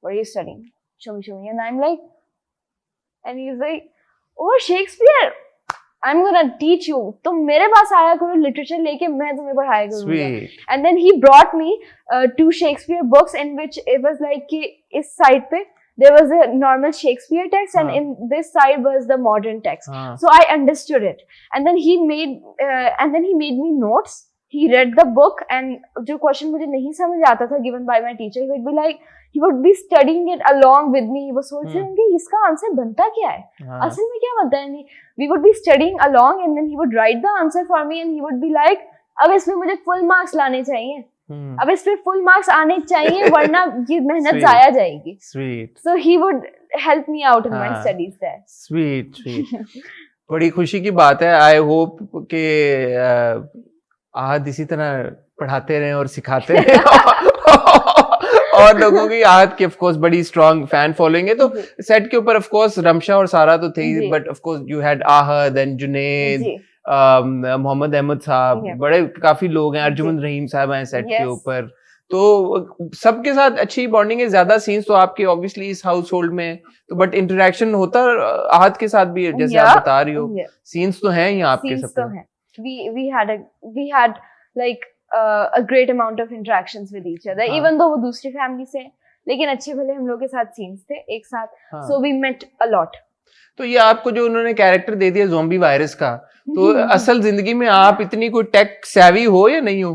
what are you studying? Show me. And I'm like, and he's like, oh Shakespeare. I'm gonna teach you. तुम मेरे पास आया करो लिटरेचर लेके, मैं तुम्हें पढ़ाया करूँगा. And then he brought me two Shakespeare books in which it was like कि इस side पे there was a normal Shakespeare text and in this side was the modern text. So I understood it. And then he made me notes. He read the book and जो question मुझे नहीं समझ आता था given by my teacher, he would be studying it along with me. वो सोच रहे होंगे इसका आंसर बनता क्या है, असल में क्या बनता है. We would be studying along and then he would write the answer for me and he would be like, अब इसमें मुझे full marks लाने चाहिए, अब इस पे full marks आने चाहिए वरना ये मेहनत जाया जाएगी. Sweet. So he would help me out in my studies there. Sweet. बड़ी खुशी की बात है. I hope कि आहद इसी तरह पढ़ाते रहें और सिखाते रहें और लोगों की. आहद की ऑफ कोर्स बड़ी स्ट्रॉन्ग फैन फॉलोइंग है. तो सेट के ऊपर ऑफ कोर्स रमशा और सारा तो थे, but of course you had Ahad and Junaid, Mohammad Ahmed sahab, बड़े काफी लोग हैं. अर्जुमन रहीम साहब हैं सेट के ऊपर. तो सबके साथ अच्छी बॉन्डिंग है. ज्यादा सीन्स तो आपके ऑब्वियसली इस हाउस होल्ड में तो, बट इंटरेक्शन होता आहद के साथ भी जैसे आप बता रही हो. सीन्स तो हैं ही आपके सब. We had like a great amount of interactions with each other, even though वो दूसरी फैमिली से, लेकिन अच्छे भले हम लोग के साथ सीन्स थे एक साथ. So we met a lot. तो ये आपको जो उन्होंने कैरेक्टर दे दिया ज़ॉम्बी वायरस का, तो असल जिंदगी में आप इतनी कोई टेक सैवी हो या नहीं हो?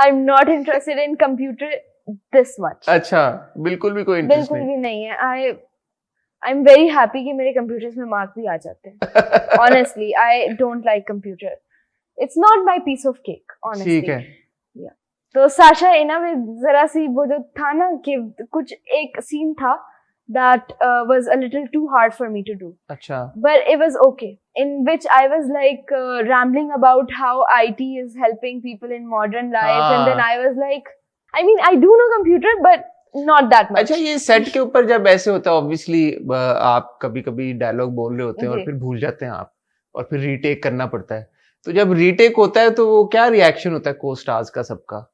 I'm not interested in computer this much. अच्छा, बिल्कुल भी कोई इंटरेस्ट बिल्कुल भी नहीं है. I'm very happy कि मेरे computers में mark भी आ जाते हैं. Honestly, I don't like computer. It's not my piece of cake, honestly. ठीक है. Yeah. तो साशा इना में जरा सी वो जो था ना कि कुछ एक सीन था that was a little too hard for me to do. अच्छा. But it was okay. In which I was like rambling about how IT is helping people in modern life, and then I was like, I mean, I do know computer, but not that much. अच्छा, ये सेट के ऊपर जब ऐसे होता है ऑब्वियसली आप कभी कभी डायलॉग बोल रहे होते हैं और फिर भूल जाते हैं आप, और फिर रीटेक करना पड़ता है. तो जब रीटेक होता है तो वो क्या रिएक्शन होता है को स्टार्स का सबका?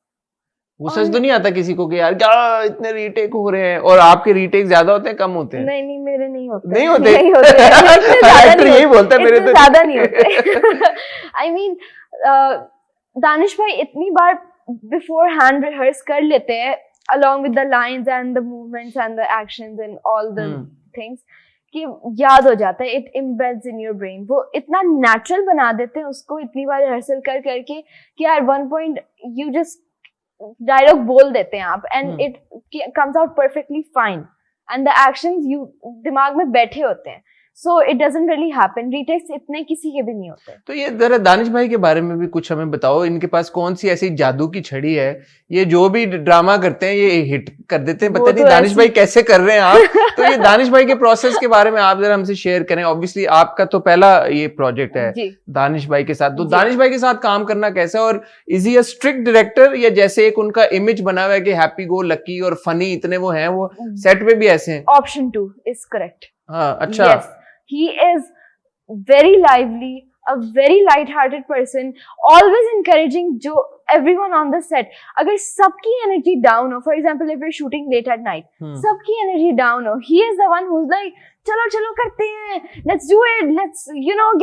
वो सच तो नहीं आता किसी को कि यार क्या इतने रीटेक हो रहे हैं, और आपके रीटेक ज्यादा होते हैं कम होते हैं? नहीं मेरे नहीं होते. नहीं होते एक्टर यही बोलता है मेरे तो ज्यादा नहीं होते. आई मीन दानिश भाई इतनी बार बिफोर हैंड रिहर्स कर लेते हैं along with the lines and the movements and the actions and all the things कि याद हो जाता है. it embeds in your brain. वो इतना natural बना देते हैं उसको इतनी बार रिहर्सल कर करके कि at one point you just dialogue बोल देते हैं आप and it comes out perfectly fine and the actions you दिमाग में बैठे होते हैं. So it doesn't really happen. Retakes इतने किसी के भी नहीं होते. तो ये जरा दानिश भाई के बारे में भी कुछ हमें बताओ. इनके पास कौन सी ऐसी जादू की छड़ी है? ये जो भी ड्रामा करते हैं ये हिट कर देते हैं. पता नहीं दानिश भाई कैसे कर रहे हैं आप. तो ये दानिश भाई के प्रोसेस के बारे में आप जरा हमसे शेयर करें. ऑब्वियसली आपका तो पहला ये प्रोजेक्ट है दानिश भाई के साथ. तो दानिश भाई के साथ काम करना कैसा, और is he a strict director या जैसे एक उनका इमेज बना हुआ है कि हैप्पी गो लकी और फनी इतने वो हैं, वो सेट पे भी ऐसे हैं? Option 2 is correct. हाँ, अच्छा. Yes. He is very lively, a very light-hearted person, always encouraging everyone on the set. अगर सबकी energy down हो, for example, if we're shooting late at night, सबकी energy down हो, he is the one who's like, चलो करते हैं, let's do it, let's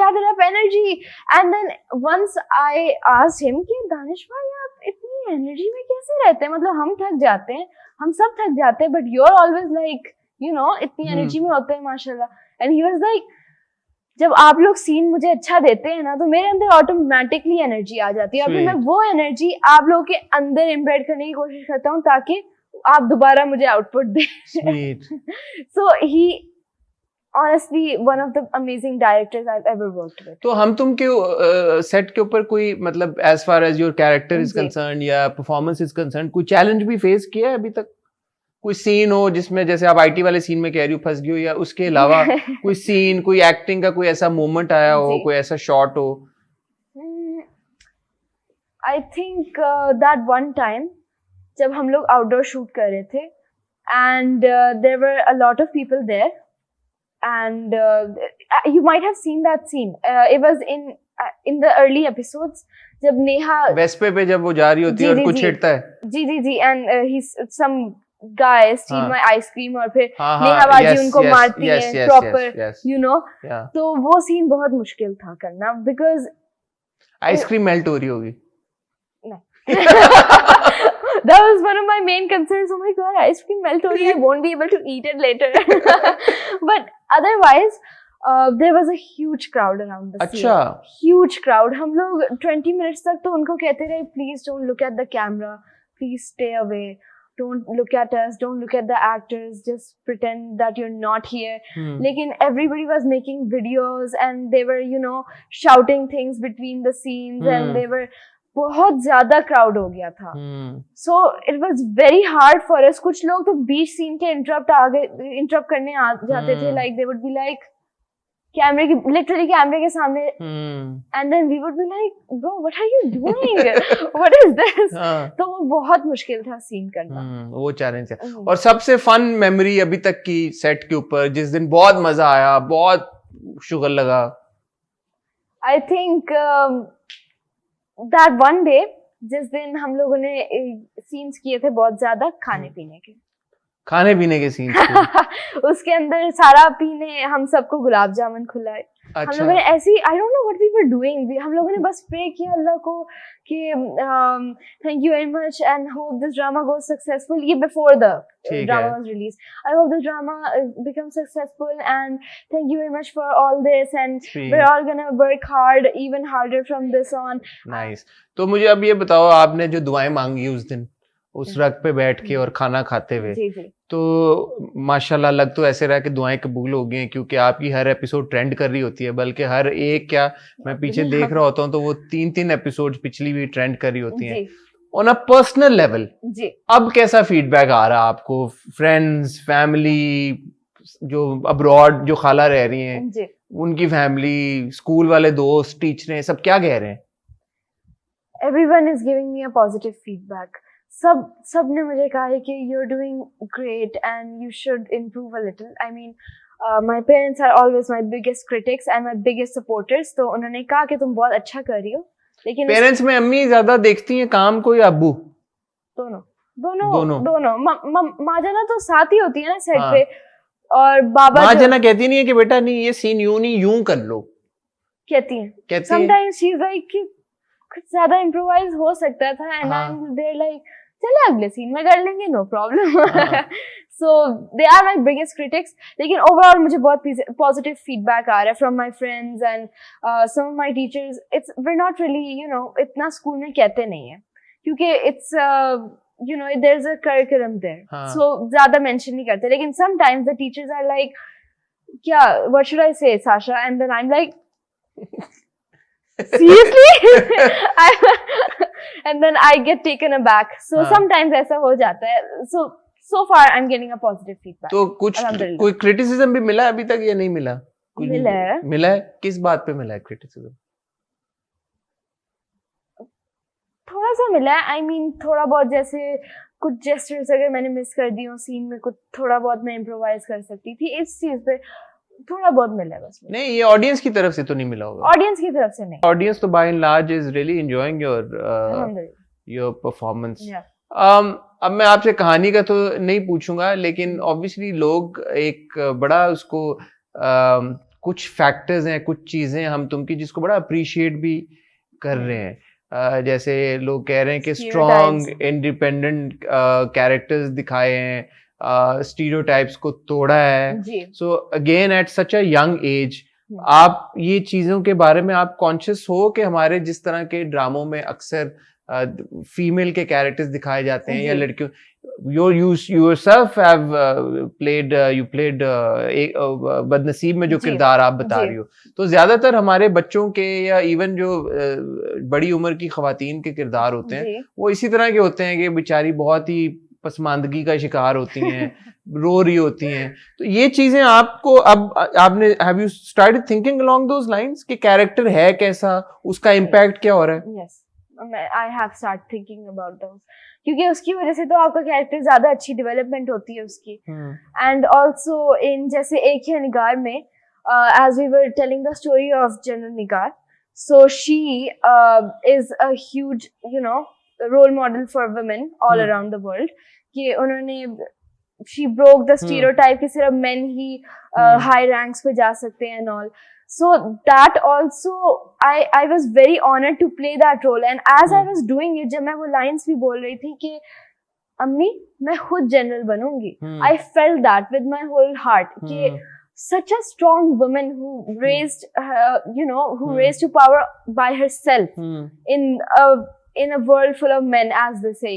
gather up energy. And then once I asked him कि दानिश भाई आप इतनी energy में कैसे रहते हैं, मतलब हम थक जाते हैं, हम सब थक जाते हैं, but you're always like इतनी energy में होते हैं माशाल्लाह. And he was like, जब आप लोग सीन मुझे अच्छा देते हैं ना, तो मेरे अंदर ऑटोमेटिकली एनर्जी आ जाती है और फिर मैं वो एनर्जी आप लोगों के अंदर इम्बेड करने की कोशिश करता हूँ ताकि आप दोबारा मुझे आउटपुट दें. So he honestly one of the amazing directors I've ever worked with. तो हम तुम के सेट के ऊपर कोई मतलब as far as your character is concerned या performance is concerned कोई चैलेंज भी फेस किया है अभी तक? कोई सीन हो जिसमें जैसे आप आईटी वाले सीन में कह रही हो फंस गई हो, या उसके अलावा कोई सीन, कोई एक्टिंग का कोई ऐसा मोमेंट आया हो, कोई ऐसा शॉट हो? I think that one time जब हम लोग आउटडोर शूट कर रहे थे and there were a lot of people there and you might have seen that scene. It was in the early episodes जब नेहा वेस्पे पे जब वो जा रही होती है और कुछ छिड़ता है. जी and he's some guy steal my ice cream और फिर नेहा बाजी उनको मारती है proper, you know. तो वो सीन बहुत मुश्किल था करना because आइसक्रीम मेल्ट हो रही होगी. That was one of my main concerns. Oh my god, ice cream melt already. I won't be able to eat it later. But otherwise, there was a huge crowd around the scene. अच्छा. Huge crowd. हम लोग 20 minutes तक तो उनको कहते रहे, please don't look at the camera. Please stay away. Don't look at us. Don't look at the actors. Just pretend that you're not here. Lekin everybody was making videos and they were, you know, shouting things between the scenes and they were बहुत ज्यादा क्राउड हो गया था. So it was very hard for us. कुछ लोग तो बीच सीन के इंटरप्ट करने आ जाते थे. Like they would be like कैमरे की लिटरली कैमरे के सामने and then we would be like bro what are you doing, what is this. तो वो बहुत मुश्किल था सीन करना. वो चैलेंज है. और सबसे फन मेमोरी अभी तक की सेट के ऊपर जिस दिन बहुत मजा आया, बहुत शुगर लगा? I think that one day जिस दिन हम लोगों ने सीन्स किए थे बहुत ज्यादा खाने पीने के सीन्स उसके अंदर सारा पीने हम सबको गुलाब जामुन खुलाए. हम लोगों ने ऐसी I don't know what we were doing. हम लोगों ने बस प्रे किया अल्लाह को कि thank you very much and hope this drama goes successful. ये before the drama was release. I hope this drama become successful and thank you very much for all this and we are all gonna work hard even harder from this on. Nice. तो मुझे अब ये बताओ, आपने जो दुआएं मांगी उस दिन उस रग पे बैठ के और खाना खाते हुए, तो माशाल्लाह लग तो ऐसे रहा कि दुआएं कबूल हो गई हैं, क्योंकि आपकी हर एपिसोड ट्रेंड कर रही होती है. बल्कि हर एक, क्या मैं पीछे देख रहा होता हूँ तो वो 3 एपिसोड पिछली भी ट्रेंड कर रही होती हैं. ऑन अ पर्सनल लेवल अब कैसा फीडबैक आ रहा है आपको? फ्रेंड्स, फैमिली, जो अब्रॉड जो खाला रह रही हैं उनकी फैमिली, स्कूल वाले दोस्त, टीचरें, सब क्या कह रहे हैं? Everyone is giving me a positive feedback. सब ने मुझे कहा है कि you're doing great and you should improve a little. I mean, my parents are always my biggest critics and my biggest supporters. तो उन्होंने कहा कि तुम बहुत अच्छा कर रही हो. लेकिन पेरेंट्स में अम्मी ज्यादा देखती हैं काम को या अब्बू? दोनों. माँ जाना तो साथ ही होती है ना सेट पे, और बाबा माँ जाना कहती नहीं है कि बेटा नहीं ये सीन यूं नहीं यूं कर लो? कहती हैं. Sometimes she's like कि कुछ ज्यादा इम्प्रोवाइज हो सकता था and I am there like चलो अगले सीन में कर लेंगे, no problem. So they are my biggest critics. लेकिन ओवरऑल मुझे बहुत पॉजिटिव फीडबैक आ रहा है from my friends and some of my teachers. It's we are not really you know इतना स्कूल में कहते नहीं है क्योंकि it's you know there's a curriculum there, so ज्यादा mention नहीं करते. लेकिन sometimes the teachers are like क्या what should I say Sasha, and then I'm like seriously and then I get taken aback. So sometimes ऐसा हो जाता है. So far I'm getting a positive feedback. तो कुछ कोई criticism भी मिला अभी तक या नहीं मिला? मिला है. किस बात पे मिला है criticism? थोड़ा सा मिला है. I mean थोड़ा बहुत, जैसे कुछ जेस्चर्स अगर मैंने मिस कर दी हो सीन में, कुछ थोड़ा बहुत मैं इम्प्रोवाइज कर सकती थी, इस चीज पे थोड़ा बहुत मिला है बस. नहीं, ये ऑडियंस की तरफ से तो नहीं मिला होगा? ऑडियंस की तरफ से नहीं. ऑडियंस तो by and large is really enjoying your performance. अब मैं आपसे कहानी का तो नहीं पूछूंगा, लेकिन ऑब्वियसली लोग एक बड़ा उसको कुछ फैक्टर्स हैं, कुछ चीजें हम तुम की जिसको बड़ा अप्रिशिएट भी कर रहे हैं. जैसे लोग कह रहे हैं कि स्ट्रॉन्ग इंडिपेंडेंट कैरेक्टर्स दिखाए हैं, स्टीरियोटाइप्स को तोड़ा है. So again at such a young age आप ये चीजों के बारे में आप कॉन्शियस हो कि हमारे जिस तरह के ड्रामों में अक्सर फीमेल के कैरेक्टर्स दिखाए जाते हैं या लड़कियों, you yourself have you played बदनसीब में जो किरदार आप बता रही हो, तो ज्यादातर हमारे बच्चों के या इवन जो बड़ी उम्र की खवातीन के किरदार होते हैं वो इसी तरह के होते हैं कि बेचारी बहुत ही पसमानदगी का शिकार होती हैं, रो रही होती हैं। तो ये चीजें आपको अब आपने have you started thinking along those lines कि कैरेक्टर है कैसा, उसका इम्पैक्ट क्या हो रहा है? Yes. I have started thinking about those, क्योंकि उसकी वजह से तो आपका कैरेक्टर ज्यादा अच्छी डेवलपमेंट होती है उसकी। एंड ऑल्सो इन जैसे एक है निगार में, as we were telling the story of General Nigar, so she is a huge role model for women all around the world, कि उन्होंने she broke the stereotype कि सिर्फ men ही high ranks पे जा सकते हैं and all. So that also I was very honored to play that role, and as I was doing it, जब मैं वो lines भी बोल रही थी कि अम्मी मैं खुद general बनूंगी, I felt that with my whole heart कि such a strong woman who raised raised to power by herself in a world full of men, as they say,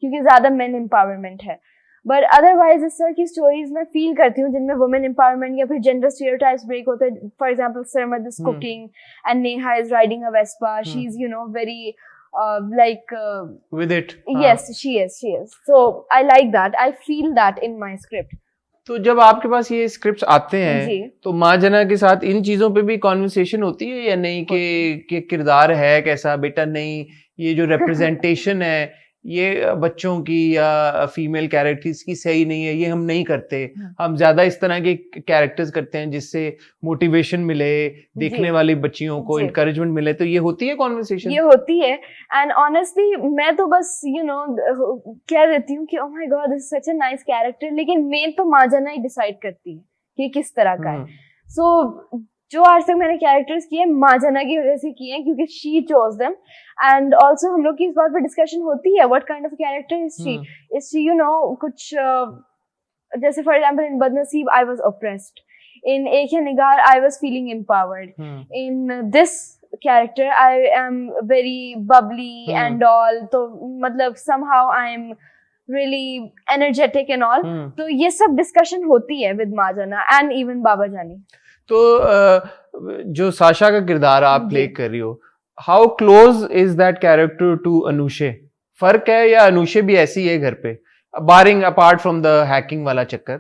क्योंकि ज्यादा men empowerment है। बट अदरवाइज इस तरह की स्टोरीज मैं फील करती हूँ जिनमें वुमेन एम्पावरमेंट या फिर जेंडर स्टीरियोटाइप्स ब्रेक होते हैं। For example Sarmad is cooking and Neha is riding a Vespa, she is very like with it, yes, she is so I like that, I feel that in my script। तो जब आपके पास ये स्क्रिप्ट्स आते हैं तो माँ जना के साथ इन चीजों पे भी कॉन्वर्सेशन होती है या नहीं कि किरदार है कैसा, बेटा नहीं ये जो रिप्रेजेंटेशन है ये बच्चों की या फीमेल कैरेक्टर्स की सही नहीं है, ये हम नहीं करते, हम ज्यादा इस तरह के कैरेक्टर्स करते हैं जिससे मोटिवेशन मिले, देखने वाली बच्चियों को इंकरेजमेंट मिले, तो ये होती है कॉन्वर्सेशन? ये होती है। एंड ऑनेस्टली मैं तो बस कह देती हूँ कि oh my God this is such a nice character, लेकिन मेन तो माँ जना ही डिसाइड करती है कि किस तरह का है। सो जो आज तक मैंने कैरेक्टर्स किए माँ जना की वजह से किए हैं, क्योंकि she chose them. And also हम लोग की इस बात पर डिस्कशन होती है what kind of character is she कुछ जैसे फॉर एग्जांपल इन बदनसीब I was oppressed, in Ek Hai Nigar I was feeling empowered, in this character I am very bubbly and all, तो मतलब somehow I am really energetic and all. तो ये सब डिस्कशन होती है विद माँ जना एंड इवन बाबा जानी। तो जो साशा का किरदार आप प्ले कर रही हो, how close is that character to Anushe? फर्क है या अनुषे भी ऐसी है घर पे, barring apart from the hacking वाला चक्कर,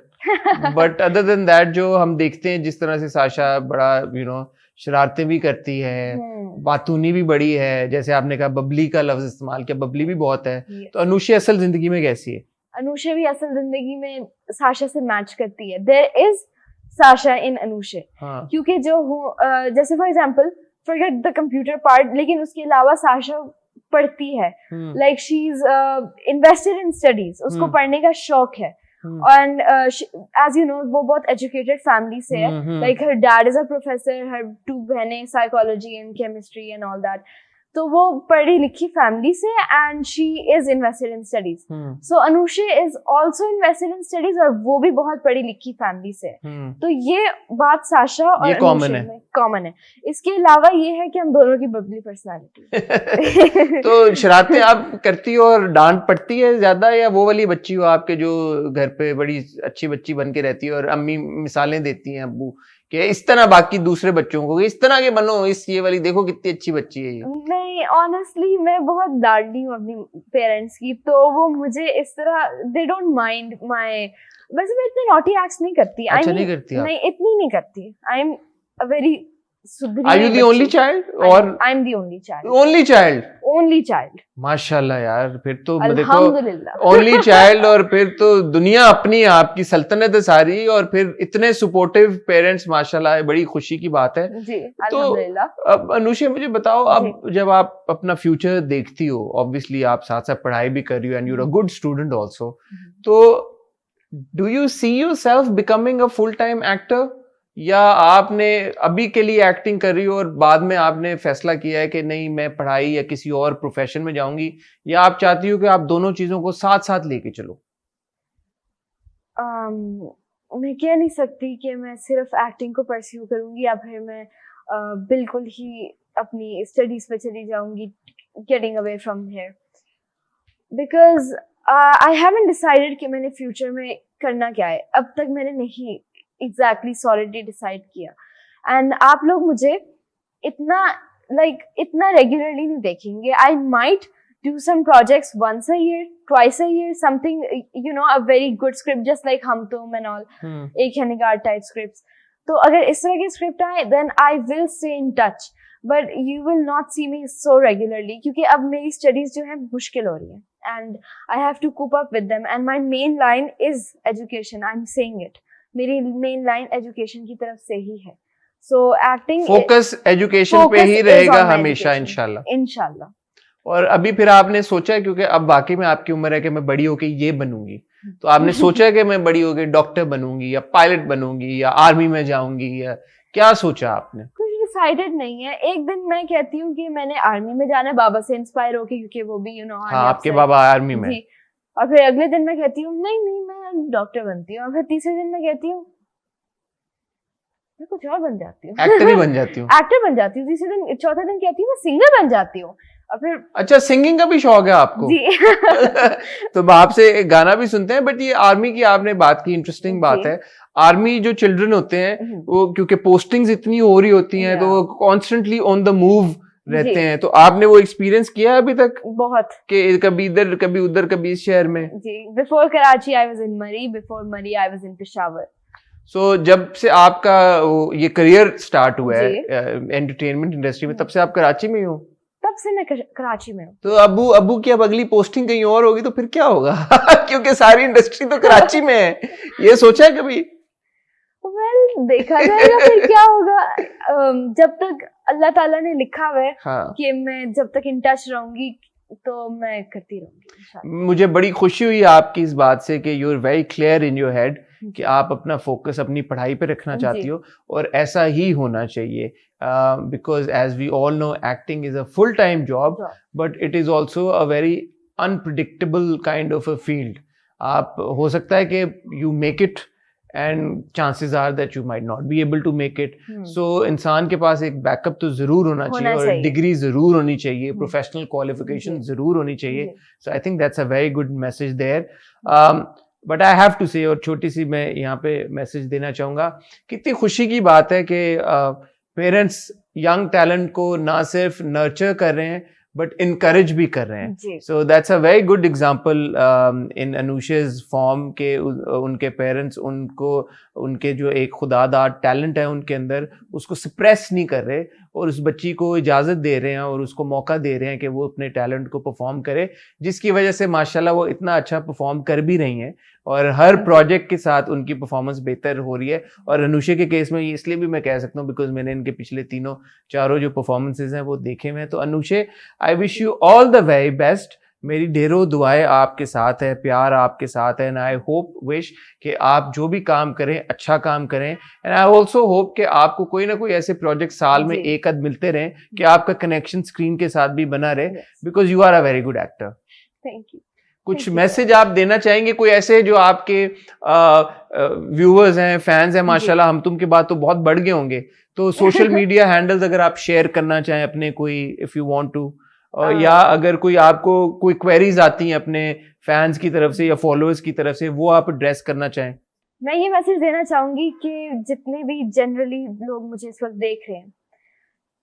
बट अदर देन दैट जो हम देखते हैं जिस तरह से साशा बड़ा शरारतें भी करती है, बातूनी भी बड़ी है, जैसे आपने कहा बबली का लफ्ज इस्तेमाल किया, बबली भी बहुत है, तो अनुषे असल जिंदगी में कैसी है? अनुषे भी असल जिंदगी में साशा से मैच करती है। देयर इज साशा इन अनुषे, क्योंकि जो जैसे for example forget the computer part, लेकिन उसके अलावा साशा पढ़ती है, like she is invested in studies, उसको पढ़ने का शौक है। एंड एज यू नो वो बहुत एजुकेटेड फैमिली से है, like her dad is a professor, her 2 बहनें psychology and chemistry and all that, तो वो पढ़ी लिखी फैमिली से and she is invested in studies. So Anushe is also invested in studies और वो भी बहुत पढ़ी लिखी फैमिली से। तो ये बात साशा और अनुषे में कॉमन है। इसके अलावा ये है कि हम दोनों की बबली पर्सनालिटी। तो शरारतें आप करती हो और डांट पड़ती है ज्यादा, या वो वाली बच्ची हो आपके जो घर पे बड़ी अच्छी बच्ची बन के रहती है और अम्मी मिसालें देती हैं अब्बू कि इस तरह बाकी दूसरे बच्चों को इस तरह के बनो, इस ये वाली देखो कितनी अच्छी बच्ची है ये? नहीं, ऑनेस्टली मैं बहुत डांटती हूँ अपनी पेरेंट्स की, तो वो मुझे इस तरह दे डोंट माइंड माय, वैसे मैं इतने नॉटी एक्ट्स नहीं करती। अच्छा, नहीं करती आप? नहीं, इतनी नहीं करती। I am a very Are you the only child or I'm the only child? Only child? Only child. माशाल्लाह यार, फिर तो अल्हम्दुलिल्लाह only child, और फिर तो दुनिया अपनी आपकी सल्तनत है सारी, और फिर इतने सपोर्टिव पेरेंट्स माशाल्लाह, बड़ी खुशी की बात है जी। तो अब अनुषे मुझे बताओ, अब जब आप अपना फ्यूचर देखती हो, ऑब्वियसली आप साथ साथ पढ़ाई भी कर रही हो and you are a good student also, तो do you see yourself becoming a full time actor, या आपने अभी के लिए एक्टिंग कर रही हो और बाद में आपने फैसला किया है कि नहीं मैं पढ़ाई या किसी और प्रोफेशन में जाऊंगी, या आप चाहती हो कि आप दोनों चीजों को साथ साथ लेके चलो? मैं कह नहीं सकती कि मैं सिर्फ एक्टिंग को परस्यू करूंगी या फिर मैं बिल्कुल ही अपनी स्टडीज पे चली जाऊंगी, getting away from here, because I haven't decided कि मैंने फ्यूचर में करना क्या है। अब तक मैंने नहीं एग्जैक्टली सॉलिडली डिसाइड किया। एंड आप लोग मुझे इतना इतना रेगुलरली नहीं देखेंगे। I might do some projects once a year, twice a year, something, you know, a very good script, just like Hum Tum and all, एक Hennigar type scripts. तो अगर इस तरह के script आए, then I will stay in touch, but you will not see me so regularly, क्योंकि अब मेरी studies जो है मुश्किल हो रही है, and I have to cope up with them, and my main line is education. I'm saying it. मेरी main line education की तरफ से ही है. So acting. Focus education पे ही रहेगा हमेशा, इंशाल्लाह. और अभी फिर आपने सोचा है, क्योंकि अब वाकई में आपकी उम्र है कि मैं बड़ी होके ये बनूंगी, तो आपने सोचा है कि मैं बड़ी होके डॉक्टर बनूंगी या पायलट बनूंगी या आर्मी में जाऊंगी, या क्या सोचा आपने? कुछ डिसाइडेड नहीं है। एक दिन मैं कहती हूँ कि मैंने आर्मी में जाना है बाबा से इंस्पायर होके, क्योंकि वो भी हाँ, आपके बाबा आर्मी में। और फिर अगले दिन मैं कहती हूँ नहीं मैं डॉक्टर बनती हूँ, और फिर तीसरे दिन मैं कहती हूँ मैं कुछ और बन जाती हूँ, एक्टर ही बन जाती हूँ, एक्टर बन जाती हूँ। तीसरे दिन, चौथे दिन कहती हूँ मैं सिंगर बन जाती हूँ। और फिर अच्छा, सिंगिंग का भी शौक है आपको? जी। तो आपसे गाना भी सुनते हैं, बट ये आर्मी की आपने बात की, इंटरेस्टिंग बात है। आर्मी जो चिल्ड्रन होते हैं वो क्योंकि पोस्टिंग्स इतनी हो रही होती हैं, तो वो कॉन्स्टेंटली ऑन द मूव रहते हैं, तो आपने वो एक्सपीरियंस किया है अभी तक? बहुत, कि कभी इधर कभी उधर कभी इस शहर में? जी, before Karachi I was in Murree, before मरी आई वाज इन पेशावर। सो जब से आपका ये करियर स्टार्ट हुआ है एंटरटेनमेंट इंडस्ट्री में, तब से आप कराची में ही हो? तब से मैं कराची में हूँ। तो अबू की अब अगली पोस्टिंग कहीं और होगी तो फिर क्या होगा? क्योंकि सारी इंडस्ट्री तो कराची में है, ये सोचा है कभी? वेल, देखा जाएगा फिर क्या होगा। जब तक अल्लाह ताला ने लिखा हुआ है कि मैं जब तक इन टच रहूंगी तो मैं करती रहूंगी। मुझे बड़ी खुशी हुई आपकी इस बात से कि you are very clear in your head कि आप अपना फोकस अपनी पढ़ाई पे रखना चाहती हो, और ऐसा ही होना चाहिए, because as we all know acting is a full time job, but it is also a very unpredictable kind of a field. आप हो सकता है कि you make it and chances are that you might not be able to make it. So इंसान के पास एक बैकअप तो जरूर होना चाहिए, और डिग्री जरूर होनी चाहिए, प्रोफेशनल क्वालिफिकेशन जरूर होनी चाहिए। So I think that's a very good message there. But I have to say, और छोटी सी मैं यहाँ पे मैसेज देना चाहूंगा, कितनी खुशी की बात है कि पेरेंट्स यंग टैलेंट को ना सिर्फ नर्चर कर रहे हैं बट इनकरेज भी कर रहे हैं। So that's a very good example in अनुषा's फॉर्म के उनके पेरेंट्स उनको उनके जो एक खुदादार टैलेंट है उनके अंदर, उसको सप्रेस नहीं कर रहे, और उस बच्ची को इजाज़त दे रहे हैं और उसको मौका दे रहे हैं कि वो अपने टैलेंट को परफॉर्म करे, जिसकी वजह से माशाल्लाह वो इतना अच्छा परफॉर्म कर भी रही हैं, और हर प्रोजेक्ट के साथ उनकी परफॉर्मेंस बेहतर हो रही है। और अनुषा के केस में इसलिए भी मैं कह सकता हूँ बिकॉज मैंने इनके पिछले चारों जो परफॉर्मेंसेज हैं वो देखे हुए हैं। तो Anusha, I wish you all the very best. मेरी ढेरों दुआएं आपके साथ है, प्यार आपके साथ है, एंड आई होप विश कि आप जो भी काम करें अच्छा काम करें, एंड आई ऑल्सो होप कि आपको कोई ना कोई ऐसे प्रोजेक्ट साल में एक आध मिलते रहें कि आपका कनेक्शन स्क्रीन के साथ भी बना रहे, because you are a very good actor. Thank you. कुछ मैसेज आप देना चाहेंगे, कोई ऐसे जो आपके व्यूअर्स हैं, फैंस हैं, माशाल्लाह हम तुम के बाद तो बहुत बढ़ गए होंगे, तो सोशल मीडिया हैंडल्स अगर आप शेयर करना चाहें अपने, कोई इफ यू वांट टू, या अगर कोई आपको कोई क्वेरीज आती हैं अपने फैंस की तरफ से या फॉलोअर्स की तरफ से, वो आप एड्रेस करना चाहें। मैं ये मैसेज देना चाहूंगी कि जितने भी जनरली लोग मुझे इस वक्त देख रहे हैं,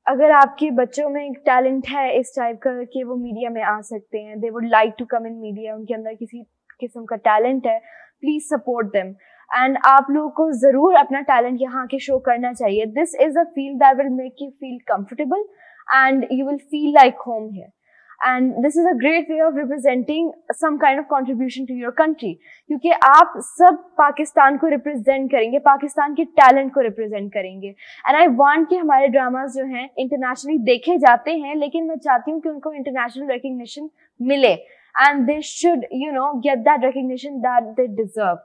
अगर आपके बच्चों में एक टैलेंट है इस टाइप का कि वो मीडिया में आ सकते हैं, they would like to come in media, उनके अंदर किसी किस्म का टैलेंट है, प्लीज सपोर्ट देम। एंड आप लोगों को जरूर अपना टैलेंट यहाँ के शो करना चाहिए। This is a field that will make you feel comfortable and you will feel like home here, and this is a great way of representing some kind of contribution to your country, क्योंकि आप सब पाकिस्तान को रिप्रेजेंट करेंगे, पाकिस्तान के टैलेंट को रिप्रेजेंट करेंगे। एंड आई वांट कि हमारे ड्रामास जो हैं इंटरनेशनली देखे जाते हैं, लेकिन मैं चाहती हूँ कि उनको इंटरनेशनल रिकग्निशन मिले, and they should you know get that recognition that they deserve.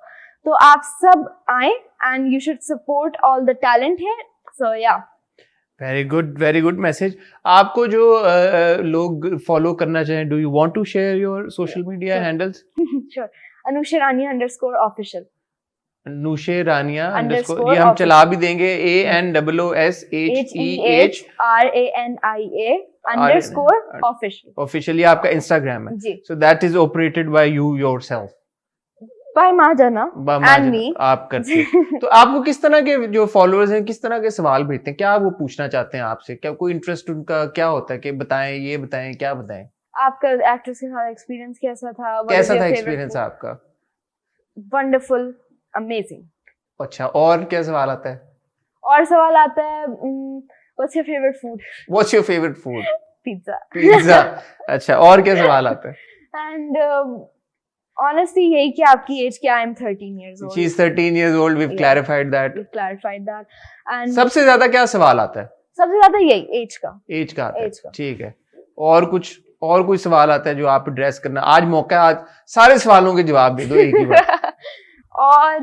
तो आप सब आए and you should support all the talent है। सो या, वेरी गुड मैसेज। आपको जो लोग फॉलो करना चाहें, do you want to share your social media handles? Sure, Anusha Rani _official। Nushay Rania _ ये हम official. चला भी देंगे ANSSHEH HEHRANIA _ official. ऑफिशियली आपका इंस्टाग्राम है. जी. So that is operated by you yourself. By Mahajana and me. आप करते हैं. तो आपको किस तरह के जो फॉलोअर्स हैं किस तरह के सवाल भेजते हैं, क्या वो पूछना चाहते हैं आपसे, क्या कोई इंटरेस्ट उनका क्या होता है कि बताएं, ये बताएं, क्या बताएं? आपका एक्ट्रेस के साथ एक्सपीरियंस कैसा था? कैसा था एक्सपीरियंस आपका? Wonderful, amazing. अच्छा, और क्या सवाल आता है? और सवाल आता है what's your favourite food? What's your favourite food? Pizza. Pizza. अच्छा, और क्या सवाल आता है? एंड honestly यही कि आपकी एज क्या? I am 13 years old. She is 13 years old. We've clarified that. We've clarified that. And सबसे ज्यादा क्या सवाल आता है? सबसे ज्यादा यही एज का. एज का आता है. Age का. ठीक है. और कोई सवाल आता है जो आप एड्रेस करना? आज मौका है, आज सारे सवालों के जवाब दे दो एक ही बार. और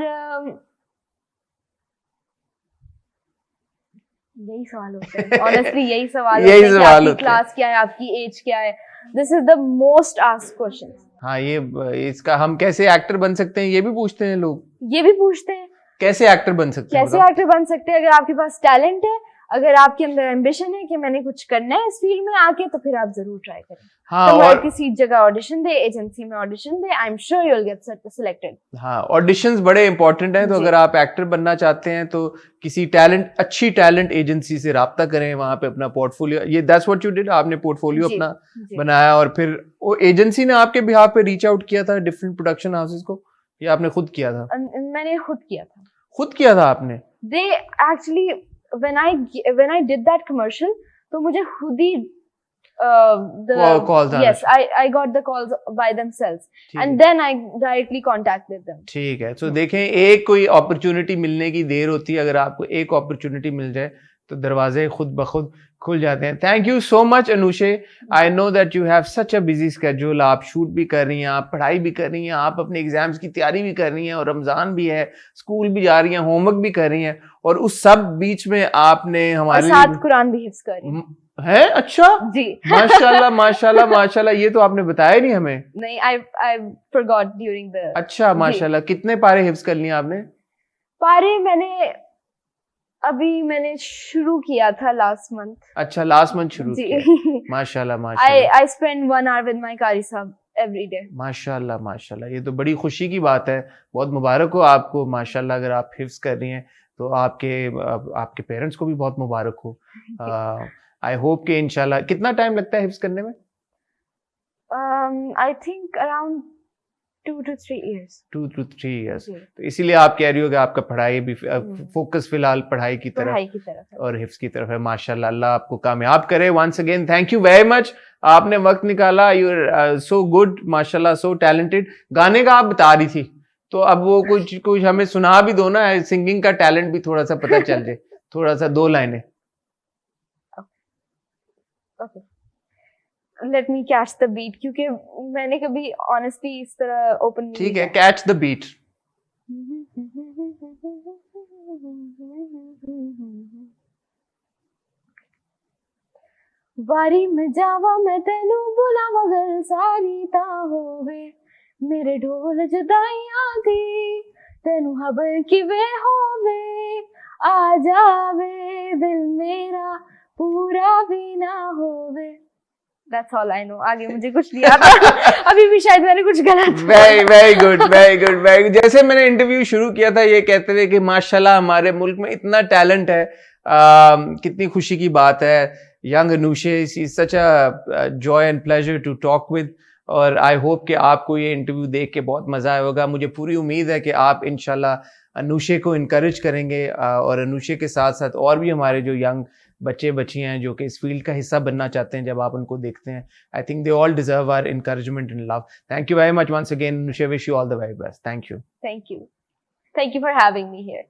यही सवाल होते हैं. Honestly यही सवाल होते हैं कि आपकी क्लास क्या है, आपकी एज क्या है. This is the most asked question. हाँ, ये इसका हम कैसे एक्टर बन सकते हैं ये भी पूछते हैं लोग. ये भी पूछते हैं. कैसे एक्टर बन सकते हैं? कैसे एक्टर बन सकते हैं? अगर आपके पास टैलेंट है, अगर आपके अंदर एम्बिशन है कि मैंने कुछ करना है इस फील्ड में आके, तो फिर आप जरूर ट्राई करें. हाँ, तो और किसी जगह ऑडिशन दे, एजेंसी में audition they, I am sure you will get selected. हाँ, ऑडिशंस बड़े इंपॉर्टेंट हैं. तो अगर आप एक्टर बनना चाहते हैं तो किसी अच्छी टैलेंट एजेंसी से राब्ता करें, वहां पे अपना पोर्टफोलियो, ये दैट्स व्हाट यू डिड, आपने पोर्टफोलियो अपना बनाया और फिर वो एजेंसी ने आपके बिहाफ पे रीच आउट किया था डिफरेंट प्रोडक्शन हाउसेस को, या आपने खुद किया था? मैंने खुद किया था. खुद किया था आपने? They actually when I did that commercial, तो मुझे खुद ही yes, I got the calls by themselves and then I directly contacted them. ठीक है. तो देखें, एक कोई अपॉर्चुनिटी मिलने की देर होती है. अगर आपको एक अपॉर्चुनिटी मिल जाए तो दरवाजे खुद ब खुद खुल जाते हैं. Thank you so much Anushe. I know that you have such a busy schedule. आप शूट भी कर रही हैं, आप पढ़ाई भी कर रही हैं, आप अपने एग्जाम्स की तैयारी भी कर रही हैं, और रमजान भी है, स्कूल भी जा रही हैं, होमवर्क भी कर रही हैं, और उस सब बीच में आपने हमारे साथ कुरान भी हिफ्ज कर रही है. अच्छा जी. माशाल्लाह माशाल्लाह माशाल्लाह. ये तो आपने बताया नहीं हमें. नहीं, I forgot during the. अच्छा, माशाल्लाह. कितने पारे हिफ्ज कर लिए आपने? पारे मैंने शुरू किया था लास्ट मंथ. अच्छा, लास्ट मंथ शुरू किया. माशाल्लाह माशाल्लाह. I spend 1 hour with my कारी साहब every day. माशाल्लाह माशाल्लाह. ये तो बड़ी खुशी की बात है. बहुत मुबारक हो आपको. माशाल्लाह, अगर आप हिफ्ज कर रही हैं तो आपके पेरेंट्स को भी बहुत मुबारक हो. आई होप कि इंशाल्लाह. कितना टाइम लगता है हिफ्ज करने में? I think around 2 to 3 years. 2 to 3 years. तो इसीलिए आप कह रही हो कि आपका पढ़ाई भी फोकस फिलहाल पढ़ाई की तरफ और हिफ्ज की तरफ है. माशाल्लाह, अल्लाह आपको कामयाब करे. Once again thank you very much. आपने वक्त निकाला. यू आर सो गुड माशाल्लाह, सो टैलेंटेड. गाने का आप बता रही थी, तो अब वो कुछ हमें सुना भी दो ना. सिंगिंग का टैलेंट भी थोड़ा सा पता चल जाए. थोड़ा सा 2 लाइनें. Okay, let me catch the beat, क्योंकि मैंने कभी ऑनेस्टली इस तरह ओपन. ठीक है, कैच द बीट. वारी में जावा मैं तेनू बुलावा गल सारी ता होवे, मेरे ढोल जुदाइयां दी तेनू खबर किवे होवे, आ जावे दिल मेरा पूरा भी ना होवे. That's all I know. आगे मुझे कुछ नहीं आता. अभी भी शायद मैंने कुछ गलत. Very good. जैसे मैंने इंटरव्यू शुरू किया था ये कहते हुए कि माशाल्लाह हमारे मुल्क में इतना टैलेंट है. कितनी खुशी की बात है. Young Anushe, is such a joy and pleasure to talk with. और आई होप कि आपको ये इंटरव्यू देख के बहुत मजा आया होगा. मुझे पूरी उम्मीद है कि आप इंशाल्लाह अनुशे को इनकरेज करेंगे, और अनुशे के साथ साथ और भी हमारे जो यंग बच्चे बच्चियां हैं जो कि इस फील्ड का हिस्सा बनना चाहते हैं, जब आप उनको देखते हैं, I think they all deserve our encouragement and love. Thank you very much once again Anushe. Wish you all the very best. Thank you for having me here.